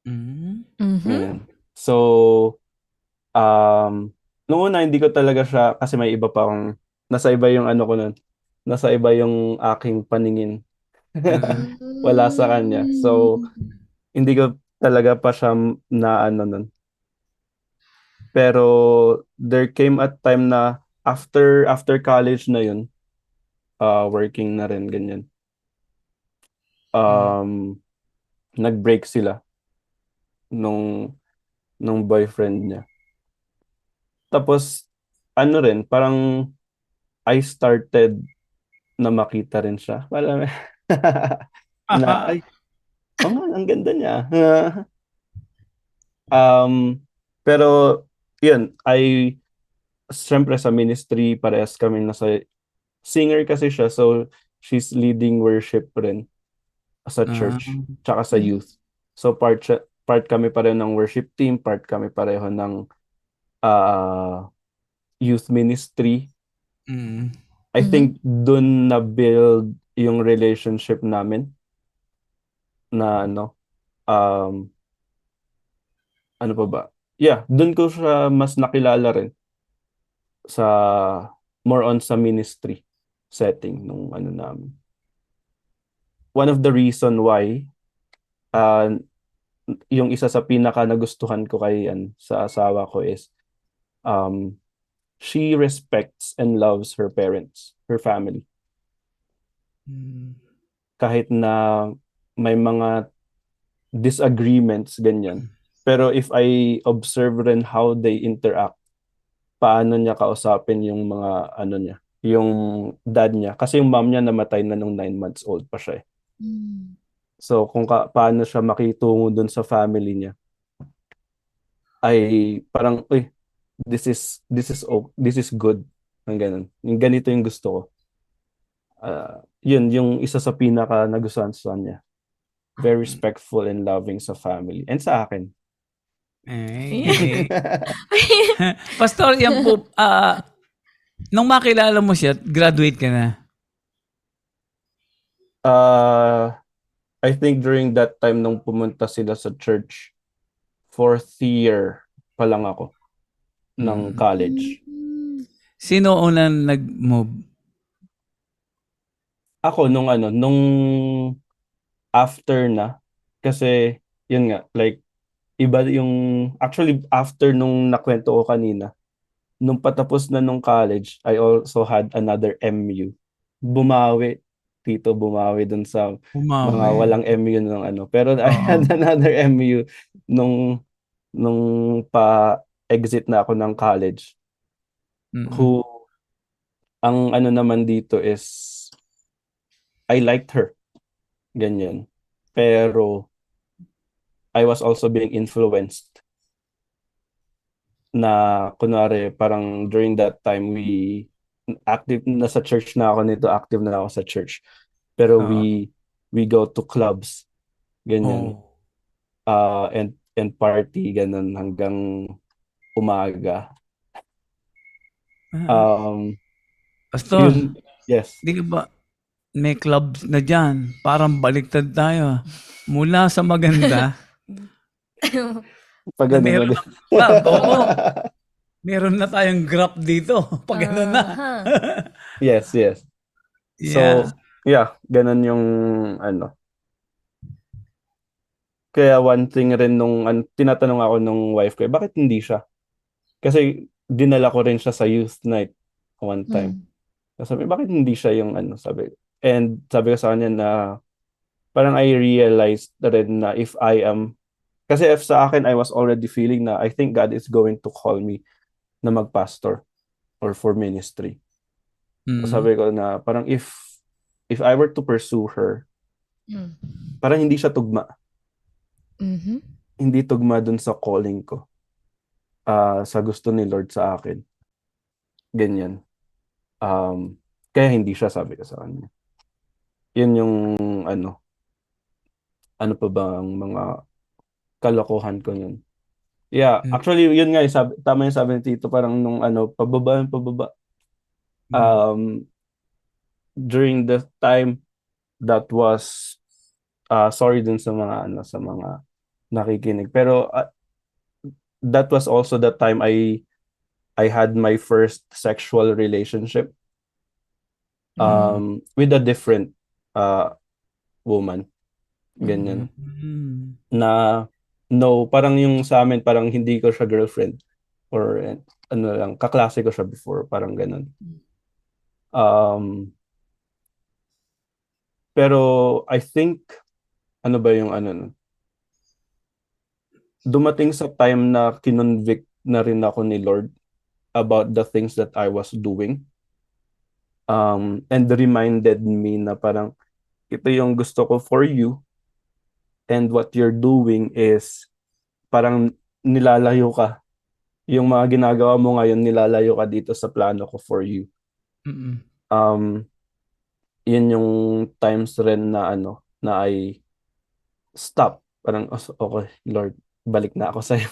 Speaker 1: Mm.
Speaker 2: mhm.
Speaker 3: Ayan. So, nung una hindi ko talaga siya, kasi may iba pa akong, nasa iba yung ano ko nun, nasa iba yung aking paningin. Wala sa kanya. So, hindi ko talaga pa siya na ano nun. Pero there came a time na after college na yun, working na rin ganyan. Nag-break sila nung boyfriend niya. Tapos ano rin, parang I started na makita rin siya. Parang na ay, oh man, ang ganda niya. Pero yun, syempre sa ministry parehas kami nasa singer kasi siya, so she's leading worship rin sa church tsaka sa youth. So part kami pareho ng worship team, part kami pareho ng youth ministry.
Speaker 1: Mm.
Speaker 3: I think dun na build yung relationship namin na ano pa ba? Yeah, dun ko siya mas nakilala rin sa more on sa ministry setting nung ano namin. One of the reason why yung isa sa pinaka nagustuhan ko sa asawa ko is she respects and loves her parents, her family. Kahit na may mga disagreements ganyan. Pero if I observe rin how they interact, paano niya kausapin yung mga ano niya, yung dad niya. Kasi yung mom niya namatay na nung 9 months old pa siya. So kung paano siya makitungo dun sa family niya, ay parang, this is good. Ang ganun. Yung ganito yung gusto ko. Yun, yung isa sa pinaka nagustuhan sa kanya. Very respectful and loving sa family. And sa akin.
Speaker 1: Pastor, yan po, nung makilala mo siya, graduate ka na?
Speaker 3: I think during that time nung pumunta sila sa church, 4th year pa lang ako ng college.
Speaker 1: Sino unang nag-move?
Speaker 3: Ako nung after na, kasi yun nga, like iba yung actually after nung nakwento ko kanina, nung patapos na nung college, I also had another MU. Bumawi Tito bumawi dun sa mga
Speaker 1: Bumawi.
Speaker 3: walang MU ng ano. Pero I
Speaker 1: Oo.
Speaker 3: had another MU nung pa-exit na ako ng college,
Speaker 1: Mm.
Speaker 3: who ang ano naman dito is I liked her, ganyan. Pero I was also being influenced na kunwari parang during that time nasa church na ako nito, active na ako sa church. Pero
Speaker 1: Oo.
Speaker 3: we go to clubs, ganyan.
Speaker 1: Oh.
Speaker 3: And party ganun hanggang umaga.
Speaker 1: Ah,
Speaker 3: Um
Speaker 1: Pastor,
Speaker 3: yun, yes.
Speaker 1: di ka ba may clubs na dyan? Parang baliktad tayo. Mula sa maganda,
Speaker 3: Pag
Speaker 1: na
Speaker 3: ganun,
Speaker 1: meron ng club. Oo. Meron na tayong graph dito. Pag gano'n na.
Speaker 2: Aha.
Speaker 3: yes, yes.
Speaker 1: Yeah.
Speaker 3: So, yeah, ganun yung ano. Kaya one thing rin tinatanong ako nung wife ko, bakit hindi siya? Kasi dinala ko rin siya sa youth night one time.
Speaker 2: Mm.
Speaker 3: Sabi, bakit hindi siya yung ano, sabi. And sabi ko sa kanya na parang I realized na rin na kasi if sa akin, I was already feeling na I think God is going to call me na mag-pastor or for ministry. So
Speaker 1: Mm.
Speaker 3: sabi ko na parang if I were to pursue her,
Speaker 2: Mm.
Speaker 3: parang hindi siya tugma.
Speaker 2: Mhm.
Speaker 3: Hindi tugma dun sa calling ko. Sa gusto ni Lord sa akin. Ganyan. Kaya hindi siya, sabi ko sa kanya. Yun yung ano pa ba ang mga kalokohan ko nun. Yeah,
Speaker 1: Mm.
Speaker 3: actually yun nga, tama yung sabi ni Tito, parang nung pababa.
Speaker 1: Mm.
Speaker 3: During the time that was, sorry dun sa mga nakikinig. Pero that was also the time I had my first sexual relationship with a different woman. Ganyan.
Speaker 1: Mm.
Speaker 3: Na no, parang yung sa amin, parang hindi ko siya girlfriend or ano lang, kaklase ko siya before, parang ganun. Um, pero I think, ano ba yung ano nun? Dumating sa time na kinonvict na rin ako ni Lord about the things that I was doing. And reminded me na parang ito yung gusto ko for you, and what you're doing is parang nilalayo ka. Yung mga ginagawa mo ngayon, nilalayo ka dito sa plano ko for you.
Speaker 1: Mm.
Speaker 3: Um, Yun yung times rin na na I stop. Parang, okay, Lord, balik na ako sa'yo.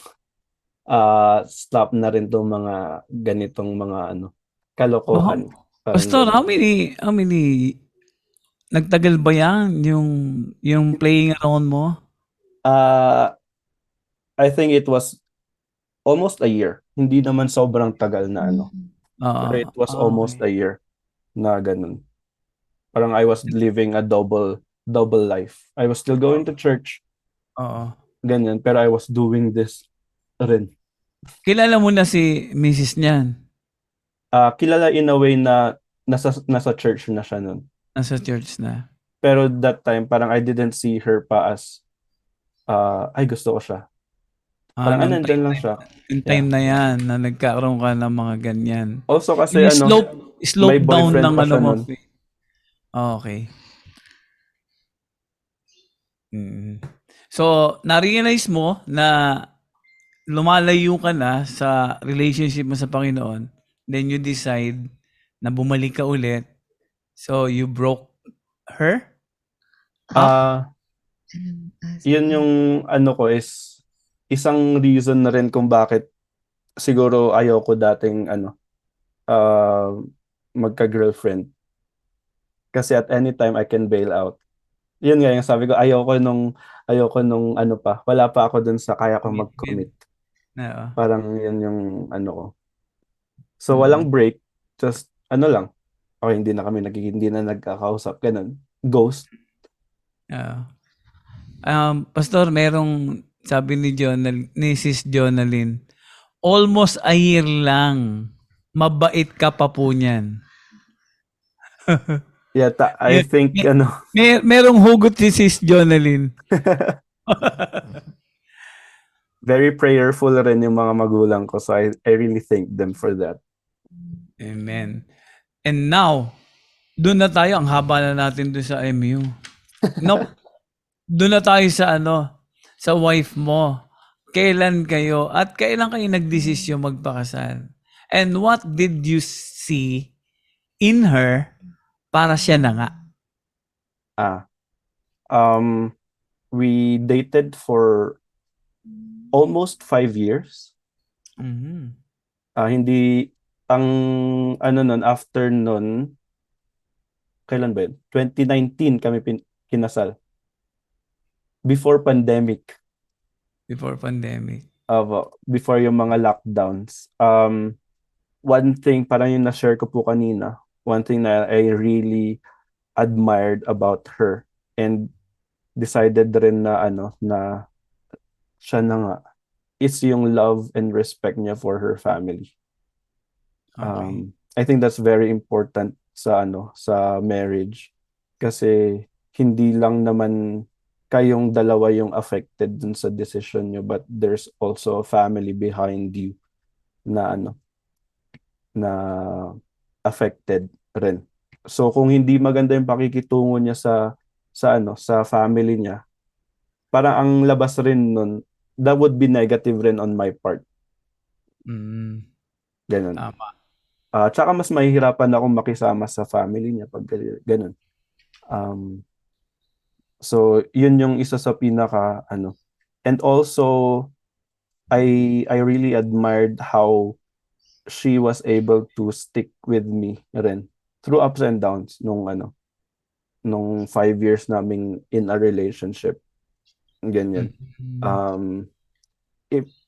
Speaker 3: Stop na rin tong mga ganitong mga
Speaker 1: Wow.
Speaker 3: kalokohan. Parang
Speaker 1: Pastor,
Speaker 3: ganun.
Speaker 1: how many, nagtagal ba yan yung playing around mo?
Speaker 3: Uh, I think it was almost a year. Hindi naman sobrang tagal na
Speaker 2: Mm.
Speaker 3: pero it was
Speaker 1: Okay.
Speaker 3: almost a year na ganun. Parang I was living a double life. I was still going to church,
Speaker 1: Oo.
Speaker 3: ganyan, pero I was doing this rin.
Speaker 1: Kilala mo na si Mrs. niyan?
Speaker 3: Kilala in a way na nasa church na siya nun.
Speaker 1: Nasa church na.
Speaker 3: Pero that time, parang I didn't see her pa as, ay gusto ko siya. Parang
Speaker 1: Nung
Speaker 3: nandyan lang siya.
Speaker 1: time
Speaker 3: Yeah.
Speaker 1: na yan na nagkaroon ka ng mga ganyan.
Speaker 3: Also kasi
Speaker 1: Yung slope
Speaker 3: may
Speaker 1: down
Speaker 3: boyfriend
Speaker 1: ng
Speaker 3: pa
Speaker 1: ano
Speaker 3: siya
Speaker 1: mo.
Speaker 3: nun.
Speaker 1: Okay. Mm. So, na-realize mo na lumalayo ka na sa relationship mo sa Panginoon, then you decide na bumalik ka ulit. So, you broke her up?
Speaker 3: Yun yung ko is isang reason na rin kung bakit siguro ayoko dating uh, magka-girlfriend. Kasi at any time I can bail out. Yun nga yung sabi ko, ayoko nung wala pa ako dun sa kaya ko
Speaker 1: Commitment.
Speaker 3: mag-commit.
Speaker 1: Oo.
Speaker 3: Parang yun yung ko. So
Speaker 1: Mm.
Speaker 3: walang break, just lang. Okay, hindi na nagkakausap, ganun. Ghost.
Speaker 1: Oo. Pastor, merong sabi ni Sis Jonalyn, almost a year lang. Mabait ka pa po niyan.
Speaker 3: Yeah, I
Speaker 1: May,
Speaker 3: think,
Speaker 1: may, merong hugot si Sis Jonalyn.
Speaker 3: very prayerful rin yung mga magulang ko. So I really thank them for that.
Speaker 1: Amen. And now, doon na tayo. Ang haba na natin doon sa MU. Nope. Doon na tayo sa sa wife mo. Kailan kayo at kailan kayo nagdesisyon magpakasal? And what did you see in her para siya na nga?
Speaker 3: Ah, we dated for almost 5 years.
Speaker 1: Mhm.
Speaker 3: Hindi, ang after nun, kailan ba yun? 2019 kami kinasal. Before pandemic.
Speaker 1: Before pandemic.
Speaker 3: Before yung mga lockdowns. One thing, parang yung na-share ko po kanina, one thing na I really admired about her and decided rin na na siya na nga, is yung love and respect niya for her family.
Speaker 1: Okay.
Speaker 3: I think that's very important sa marriage kasi hindi lang naman kayong dalawa yung affected dun sa decision nyo, but there's also a family behind you na na affected rin. So kung hindi maganda yung pakikitungo niya sa family niya, parang ang labas rin nun, that would be negative rin on my part.
Speaker 1: Mm,
Speaker 3: Ganun.
Speaker 1: tama.
Speaker 3: Tsaka mas mahihirapan akong makisama sa family niya pag ganun. So yun yung isa sa pinaka And also I really admired how she was able to stick with me rin through ups and downs nung 5 years naming in a relationship. Ganyan.
Speaker 1: Mhm.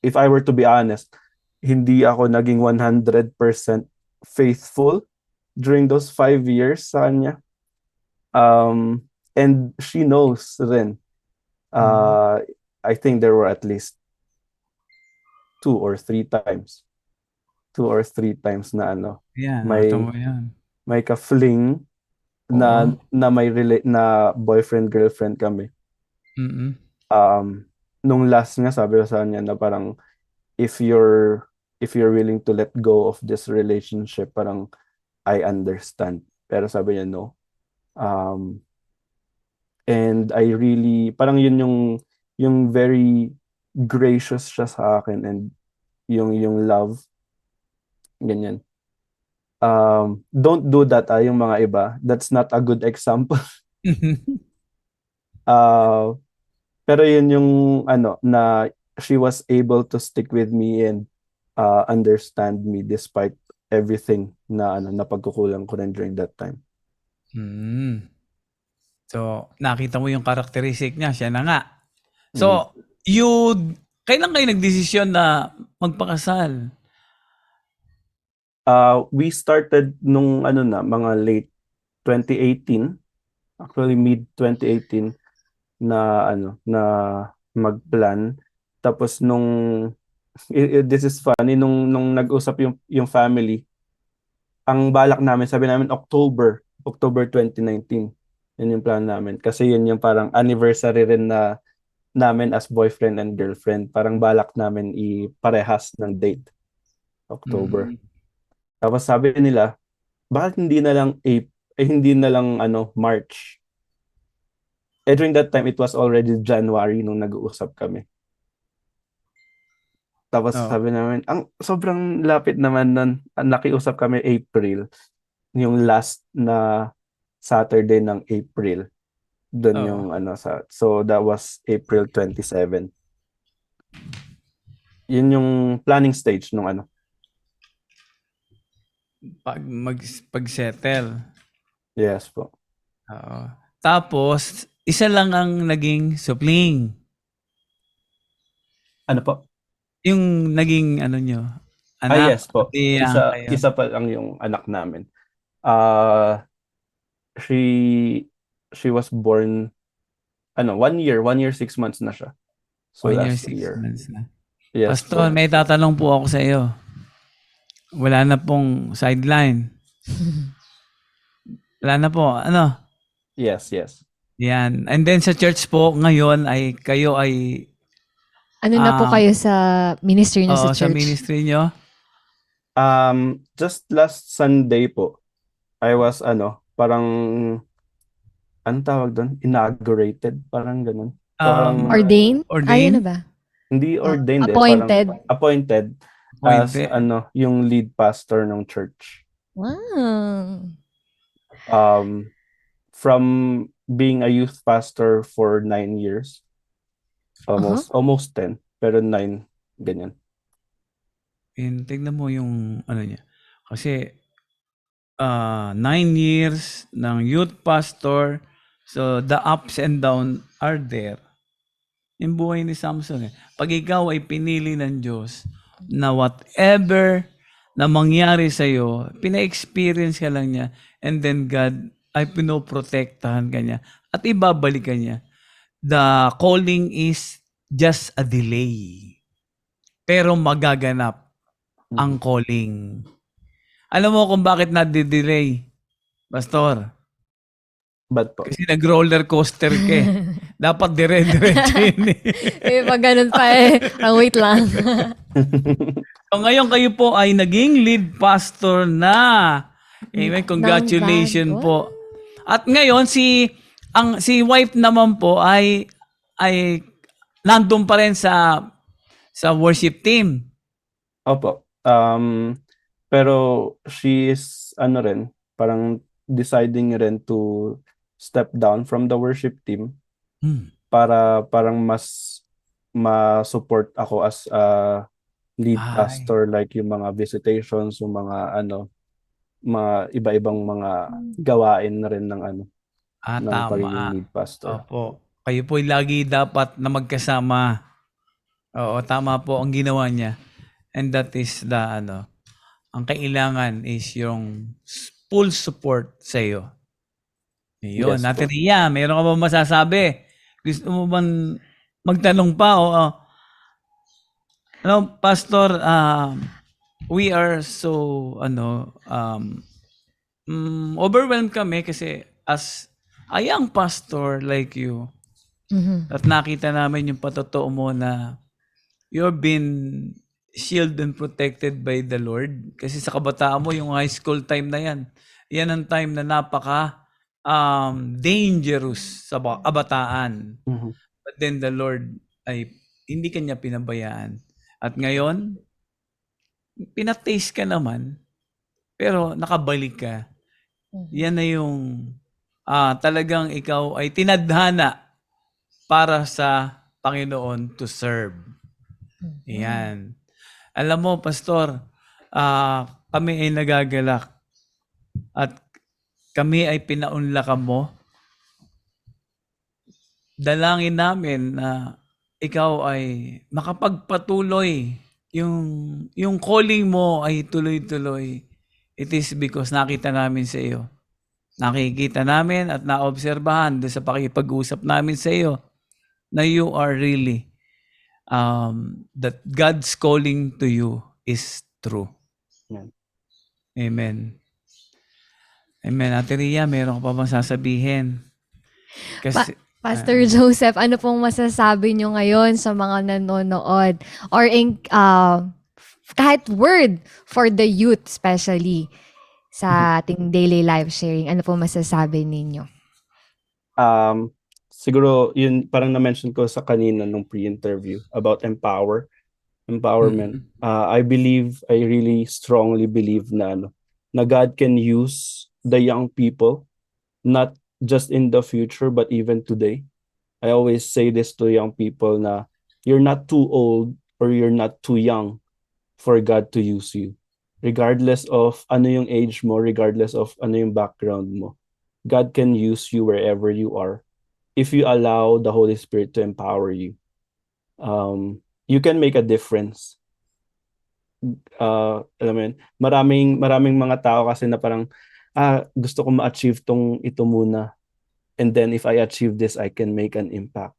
Speaker 3: If I were to be honest, hindi ako naging 100% faithful during those 5 years sa kanya. And she knows rin. I think there were at least two or three times na
Speaker 1: Yan, nakita
Speaker 3: may
Speaker 1: mo yan.
Speaker 3: may ka-fling na
Speaker 1: Oo.
Speaker 3: na boyfriend girlfriend kami.
Speaker 1: Mm.
Speaker 3: Nung last nga sabi ko sa kanya na parang if you're willing to let go of this relationship, parang I understand. Pero sabi niya no. And I really parang yun yung very gracious siya sa akin, and yung love ganyan. Don't do that yung mga iba. That's not a good example. uh Pero yun yung na she was able to stick with me and understand me despite everything na napagkukulang ko rin during that time.
Speaker 1: Mm. So, nakita mo yung characteristic niya, siya na nga.
Speaker 3: Mhm.
Speaker 1: So, kailan kayo nagdesisyon na magpakasal?
Speaker 3: We started nung mga late 2018, actually mid 2018 na magplan. Tapos this is funny, nung nag-usap yung family, ang balak namin, sabi namin October 2019. Yun yung plan namin. Kasi yun yung parang anniversary rin na namin as boyfriend and girlfriend. Parang balak namin iparehas ng date. October.
Speaker 1: Mm.
Speaker 3: Tapos sabi nila, bakit hindi na lang March? During that time, it was already January nung nag-uusap kami. Tapos
Speaker 1: Oh.
Speaker 3: sabi namin, ang sobrang lapit naman nun. Nakiusap kami April, yung last na Saturday ng April. Doon
Speaker 1: Oh.
Speaker 3: yung so that was April 27. Yun yung planning stage nung
Speaker 1: Pag-settle.
Speaker 3: Yes po.
Speaker 1: Oo. Tapos, isa lang ang naging supling.
Speaker 3: Ano po?
Speaker 1: Yung naging nyo, anak,
Speaker 3: Yes po.
Speaker 1: pati kayo.
Speaker 3: Isa pa lang yung anak namin. Uh, she was born 1 year, 6 months na siya. So
Speaker 1: 1 year,
Speaker 3: last
Speaker 1: 6
Speaker 3: year.
Speaker 1: months na.
Speaker 3: Yes
Speaker 1: Pastor,
Speaker 3: po.
Speaker 1: may tatanong po ako sa iyo. Wala na pong sideline. Wala na po. Ano?
Speaker 3: Yes, yes.
Speaker 1: Yan. And then sa church po ngayon ay kayo ay
Speaker 2: Ano na po
Speaker 1: um,
Speaker 2: kayo sa ministry niyo sa
Speaker 1: sa
Speaker 2: church?
Speaker 1: ministry nyo?
Speaker 3: Just last Sunday po, I was parang anong tawag doon? Inaugurated, parang ganun. Parang
Speaker 2: Ordained? Ay, ano
Speaker 1: Ordained?
Speaker 2: ba?
Speaker 3: hindi ordained parang
Speaker 2: Appointed?
Speaker 3: appointed as
Speaker 1: Appointed?
Speaker 3: yung lead pastor ng church.
Speaker 2: Wow.
Speaker 3: Um, from being a youth pastor for 9 years, almost 10, pero 9, ganyan.
Speaker 1: And tignan mo yung ano niya. Kasi 9 years ng youth pastor. So the ups and down are there. Yung buhay ni Samson eh. Pag ikaw ay pinili ng Diyos na whatever na mangyari sa'yo, pina-experience ka lang niya and then God ay pinoprotektahan ka niya at ibabalik ka niya. The calling is just a delay. Pero magaganap ang calling. Alam mo kung bakit na-delay, Pastor?
Speaker 3: But po,
Speaker 1: Kasi nag-roller coaster ka eh. Dapat dire-diretso yun eh.
Speaker 2: Pag ganun pa wait lang.
Speaker 1: So ngayon kayo po ay naging lead pastor na. Amen. Congratulations
Speaker 2: Ng
Speaker 1: po. At ngayon si wife naman po ay nandun pa rin sa worship team.
Speaker 3: opo. Pero she is rin, parang deciding rin to step down from the worship team para parang mas ma-support ako as a lead
Speaker 1: Ay.
Speaker 3: pastor, like yung mga visitations, yung mga mga iba-ibang mga gawain na rin ng ng pagiging
Speaker 1: Tama.
Speaker 3: lead pastor.
Speaker 1: Opo. Kayo po lagi dapat na magkasama. Oo, tama po ang ginawa niya. And that is ang kailangan is yung full support sa iyo. Yun.
Speaker 3: Yes
Speaker 1: Ate
Speaker 3: po.
Speaker 1: Ria, meron ka ba masasabi? Gusto mo bang magtanong pa? O, Pastor, we are so, overwhelmed kami kasi as a young pastor like you, at nakita namin yung patotoo mo na you've been shielded and protected by the Lord. Kasi sa kabataan mo, yung high school time na yan, yan ang time na napaka dangerous sa kabataan. But then the Lord ay hindi kanya pinabayaan. At ngayon, pinataste ka naman, pero nakabalik ka. Yan na yung talagang ikaw ay tinadhana para sa Panginoon to serve. Yan. Alam mo, Pastor, kami ay nagagalak at kami ay pinaunlakan mo. Dalangin namin na ikaw ay makapagpatuloy. Yung calling mo ay tuloy-tuloy. It is because nakita namin sa iyo. Nakikita namin at naobserbahan doon sa pakipag-usap namin sa iyo na you are really that God's calling to you is true.
Speaker 3: Amen.
Speaker 1: Amen. Amen. Ate Ria, meron ka pa bang sasabihin? Kasi,
Speaker 2: Pastor Joseph, ano pong masasabi nyo ngayon sa mga nanonood? Or kahit word for the youth especially sa ating daily life sharing, ano pong masasabi ninyo?
Speaker 3: Siguro yun parang na-mention ko sa kanina nung pre-interview about empowerment. I really strongly believe na God can use the young people, not just in the future but even today. I always say this to young people na you're not too old or you're not too young for God to use you. Regardless of ano yung age mo, regardless of ano yung background mo, God can use you wherever you are if you allow the Holy Spirit to empower you. You can make a difference. Alam mo yun, maraming mga tao kasi na parang gusto ko ma-achieve ito muna, and then if I achieve this, I can make an impact.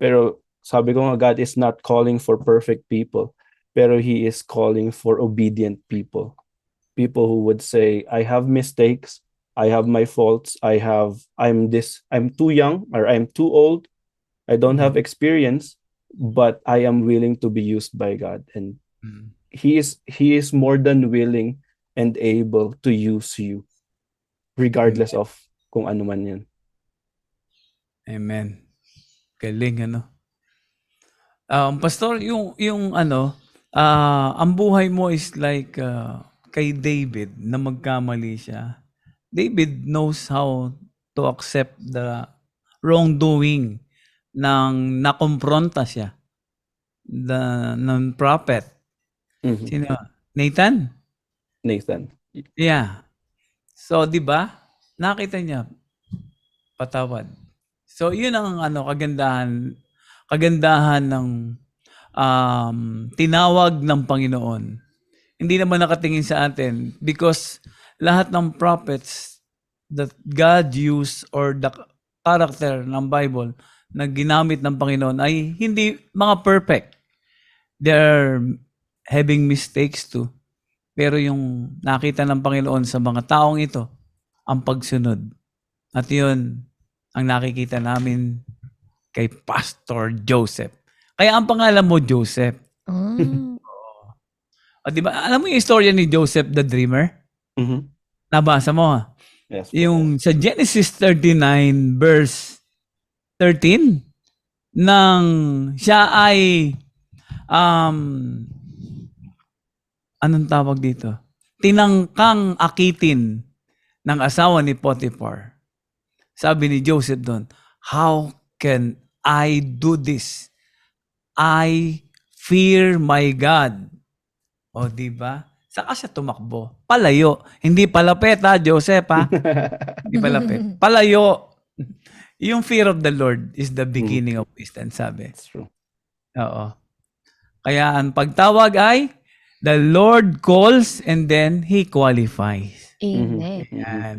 Speaker 3: Pero sabi ko nga, God is not calling for perfect people, pero He is calling for obedient people. People who would say, I have mistakes, I have my faults. I'm too young, or I'm too old. I don't have experience, but I am willing to be used by God. And
Speaker 1: Mm.
Speaker 3: he is more than willing and able to use you, regardless of kung ano man yan.
Speaker 1: Amen. Galing, ano? Pastor, yung ang buhay mo is like kay David na magkamali siya. David knows how to accept the wrongdoing ng nakompronta siya ng prophet.
Speaker 3: Mhm.
Speaker 1: Sino? Nathan?
Speaker 3: Nathan.
Speaker 1: Yeah. So, di ba? Nakita niya, patawad. So, yun ang kagandahan ng tinawag ng Panginoon. Hindi naman nakatingin sa atin because lahat ng prophets that God used or the character ng Bible na ginamit ng Panginoon ay hindi mga perfect. They're having mistakes too. Pero yung nakita ng Panginoon sa mga taong ito, ang pagsunod. At yun, ang nakikita namin kay Pastor Joseph. Kaya ang pangalan mo, Joseph.
Speaker 2: Oh.
Speaker 1: O, di ba? Alam mo yung istorya ni Joseph the Dreamer?
Speaker 3: Mhm.
Speaker 1: Nabasa mo, ha?
Speaker 3: Yes.
Speaker 1: Yung sa Genesis 39 verse 13, nang siya ay anong tawag dito? Tinangkang akitin ng asawa ni Potiphar. Sabi ni Joseph doon, how can I do this? I fear my God. O, di ba? Saka siya tumakbo. Palayo. Hindi palapit, ha, Joseph, ha? Hindi palapit. Palayo. Yung fear of the Lord is the beginning of wisdom, sabi.
Speaker 3: That's true.
Speaker 1: Oo. Kaya ang pagtawag ay, the Lord calls and then He qualifies.
Speaker 2: Amen.
Speaker 1: Yan.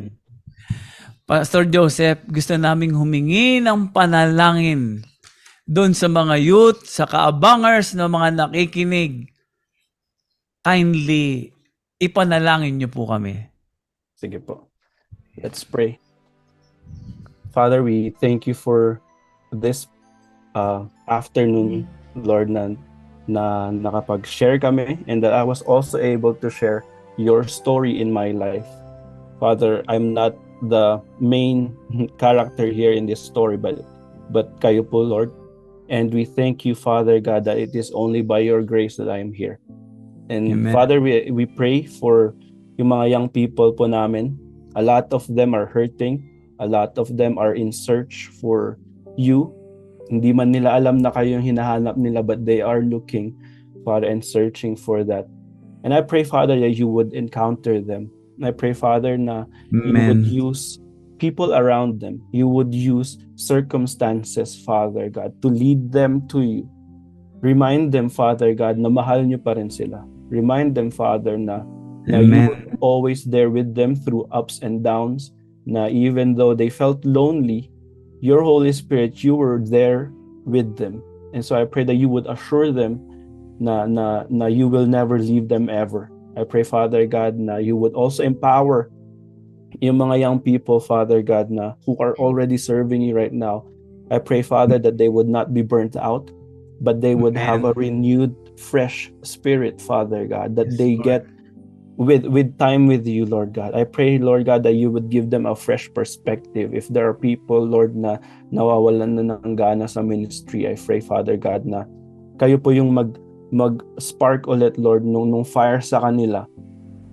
Speaker 1: Pastor Joseph, gusto naming humingi ng panalangin doon sa mga youth, sa kaabangers na mga nakikinig. Kindly, ipanalangin niyo po kami.
Speaker 3: Sige po. Let's pray. Father, we thank you for this afternoon, Lord, na nakapag-share kami, and that I was also able to share your story in my life. Father, I'm not the main character here in this story, but kayo po, Lord. And we thank you, Father God, that it is only by your grace that I am here. And
Speaker 1: Amen.
Speaker 3: Father, we pray for yung mga young people po namin. A lot of them are hurting. A lot of them are in search for you. Hindi man nila alam na kayo yung hinahanap nila, but they are looking, Father, and searching for that. And I pray, Father, that you would encounter them. And I pray, Father, na you would
Speaker 1: Amen.
Speaker 3: use people around them. You would use circumstances, Father God, to lead them to you. Remind them, Father God, na mahal niyo pa rin sila. Remind them, Father, na you
Speaker 1: Amen.
Speaker 3: were always there with them through ups and downs, na even though they felt lonely, your Holy Spirit, you were there with them. And so I pray that you would assure them na you will never leave them ever. I pray, Father God, na you would also empower yung mga young people, Father God, na who are already serving you right now. I pray, Father, that they would not be burnt out, but they would have a renewed, fresh spirit, Father God, that
Speaker 1: Yes,
Speaker 3: they
Speaker 1: Lord.
Speaker 3: get with time with you, Lord God. I pray, Lord God, that you would give them a fresh perspective. If there are people, Lord, na nawawalan na ng gana sa ministry, I pray, Father God, na kayo po yung mag-spark ulit, Lord, nung fire sa kanila.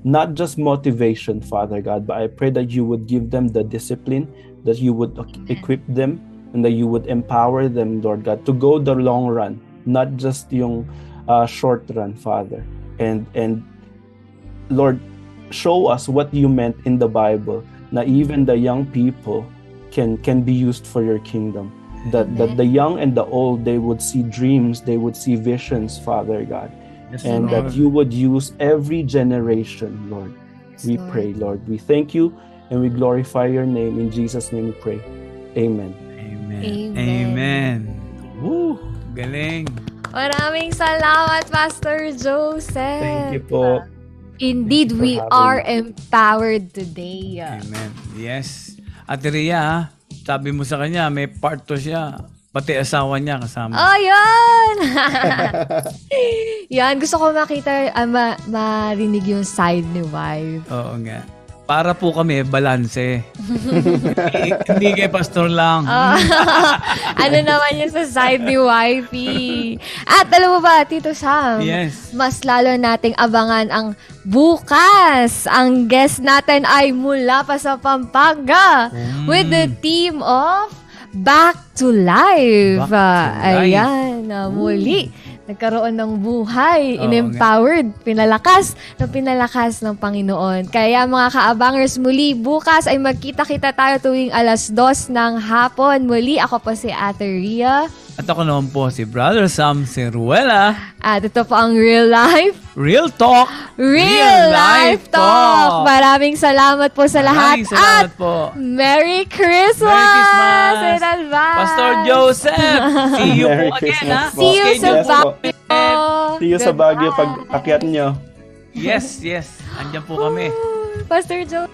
Speaker 3: Not just motivation, Father God, but I pray that you would give them the discipline, that you would equip them, and that you would empower them, Lord God, to go the long run, not just yung short run, Father. And Lord, show us what you meant in the Bible, na even the young people can be used for your kingdom. That the young and the old, they would see dreams, they would see visions, Father God.
Speaker 1: Yes,
Speaker 3: And
Speaker 1: Lord.
Speaker 3: that you would use every generation, Lord. We
Speaker 2: Lord.
Speaker 3: pray, Lord. We thank you and we glorify your name. In Jesus' name we pray. Amen.
Speaker 1: Amen.
Speaker 2: Amen.
Speaker 1: Amen. Woo! Galing.
Speaker 2: Maraming salamat, Pastor Joseph.
Speaker 3: Thank you po.
Speaker 2: Indeed,
Speaker 3: for
Speaker 2: we
Speaker 3: having
Speaker 2: are
Speaker 3: me.
Speaker 2: empowered today.
Speaker 1: Amen. Yes. Ate Rhea, sabi mo sa kanya, may part 2 siya. Pati asawa niya kasama.
Speaker 2: Oh, yan! Yan, gusto ko makita, marinig yung side ni wife.
Speaker 1: Oo nga. Para po kami, balanse. Hindi kay pastor lang.
Speaker 2: Ano naman yung sa side ni wifey. At alam mo ba, Tito Sam,
Speaker 1: Yes.
Speaker 2: mas lalo nating abangan ang bukas. Ang guest natin ay mula pa sa Pampanga with the team of Back to Life.
Speaker 1: Back to Life.
Speaker 2: Ayan, muli. Nagkaroon ng buhay,
Speaker 1: Oo
Speaker 2: in-empowered, pinalakas ng Panginoon. Kaya mga kaabangers, muli bukas ay magkita-kita tayo tuwing 2:00 ng hapon. Muli, ako po si Ate Rhea.
Speaker 1: At ako naman po si Brother Sam Ceruela.
Speaker 2: At ito po ang Real Life.
Speaker 1: Real Talk.
Speaker 2: Real Life Talk! Maraming salamat po sa lahat.
Speaker 1: Maraming salamat
Speaker 2: At
Speaker 1: po.
Speaker 2: Merry Christmas!
Speaker 1: Merry Christmas!
Speaker 2: In advance!
Speaker 1: Pastor Joseph. See you
Speaker 3: Merry
Speaker 1: po again,
Speaker 3: Christmas
Speaker 1: ha?
Speaker 3: po.
Speaker 2: See you sa
Speaker 3: Yes po.
Speaker 2: Baguio!
Speaker 3: See you sa Baguio pag akyat nyo.
Speaker 1: Yes, yes. Andyan po kami.
Speaker 2: Pastor Joe.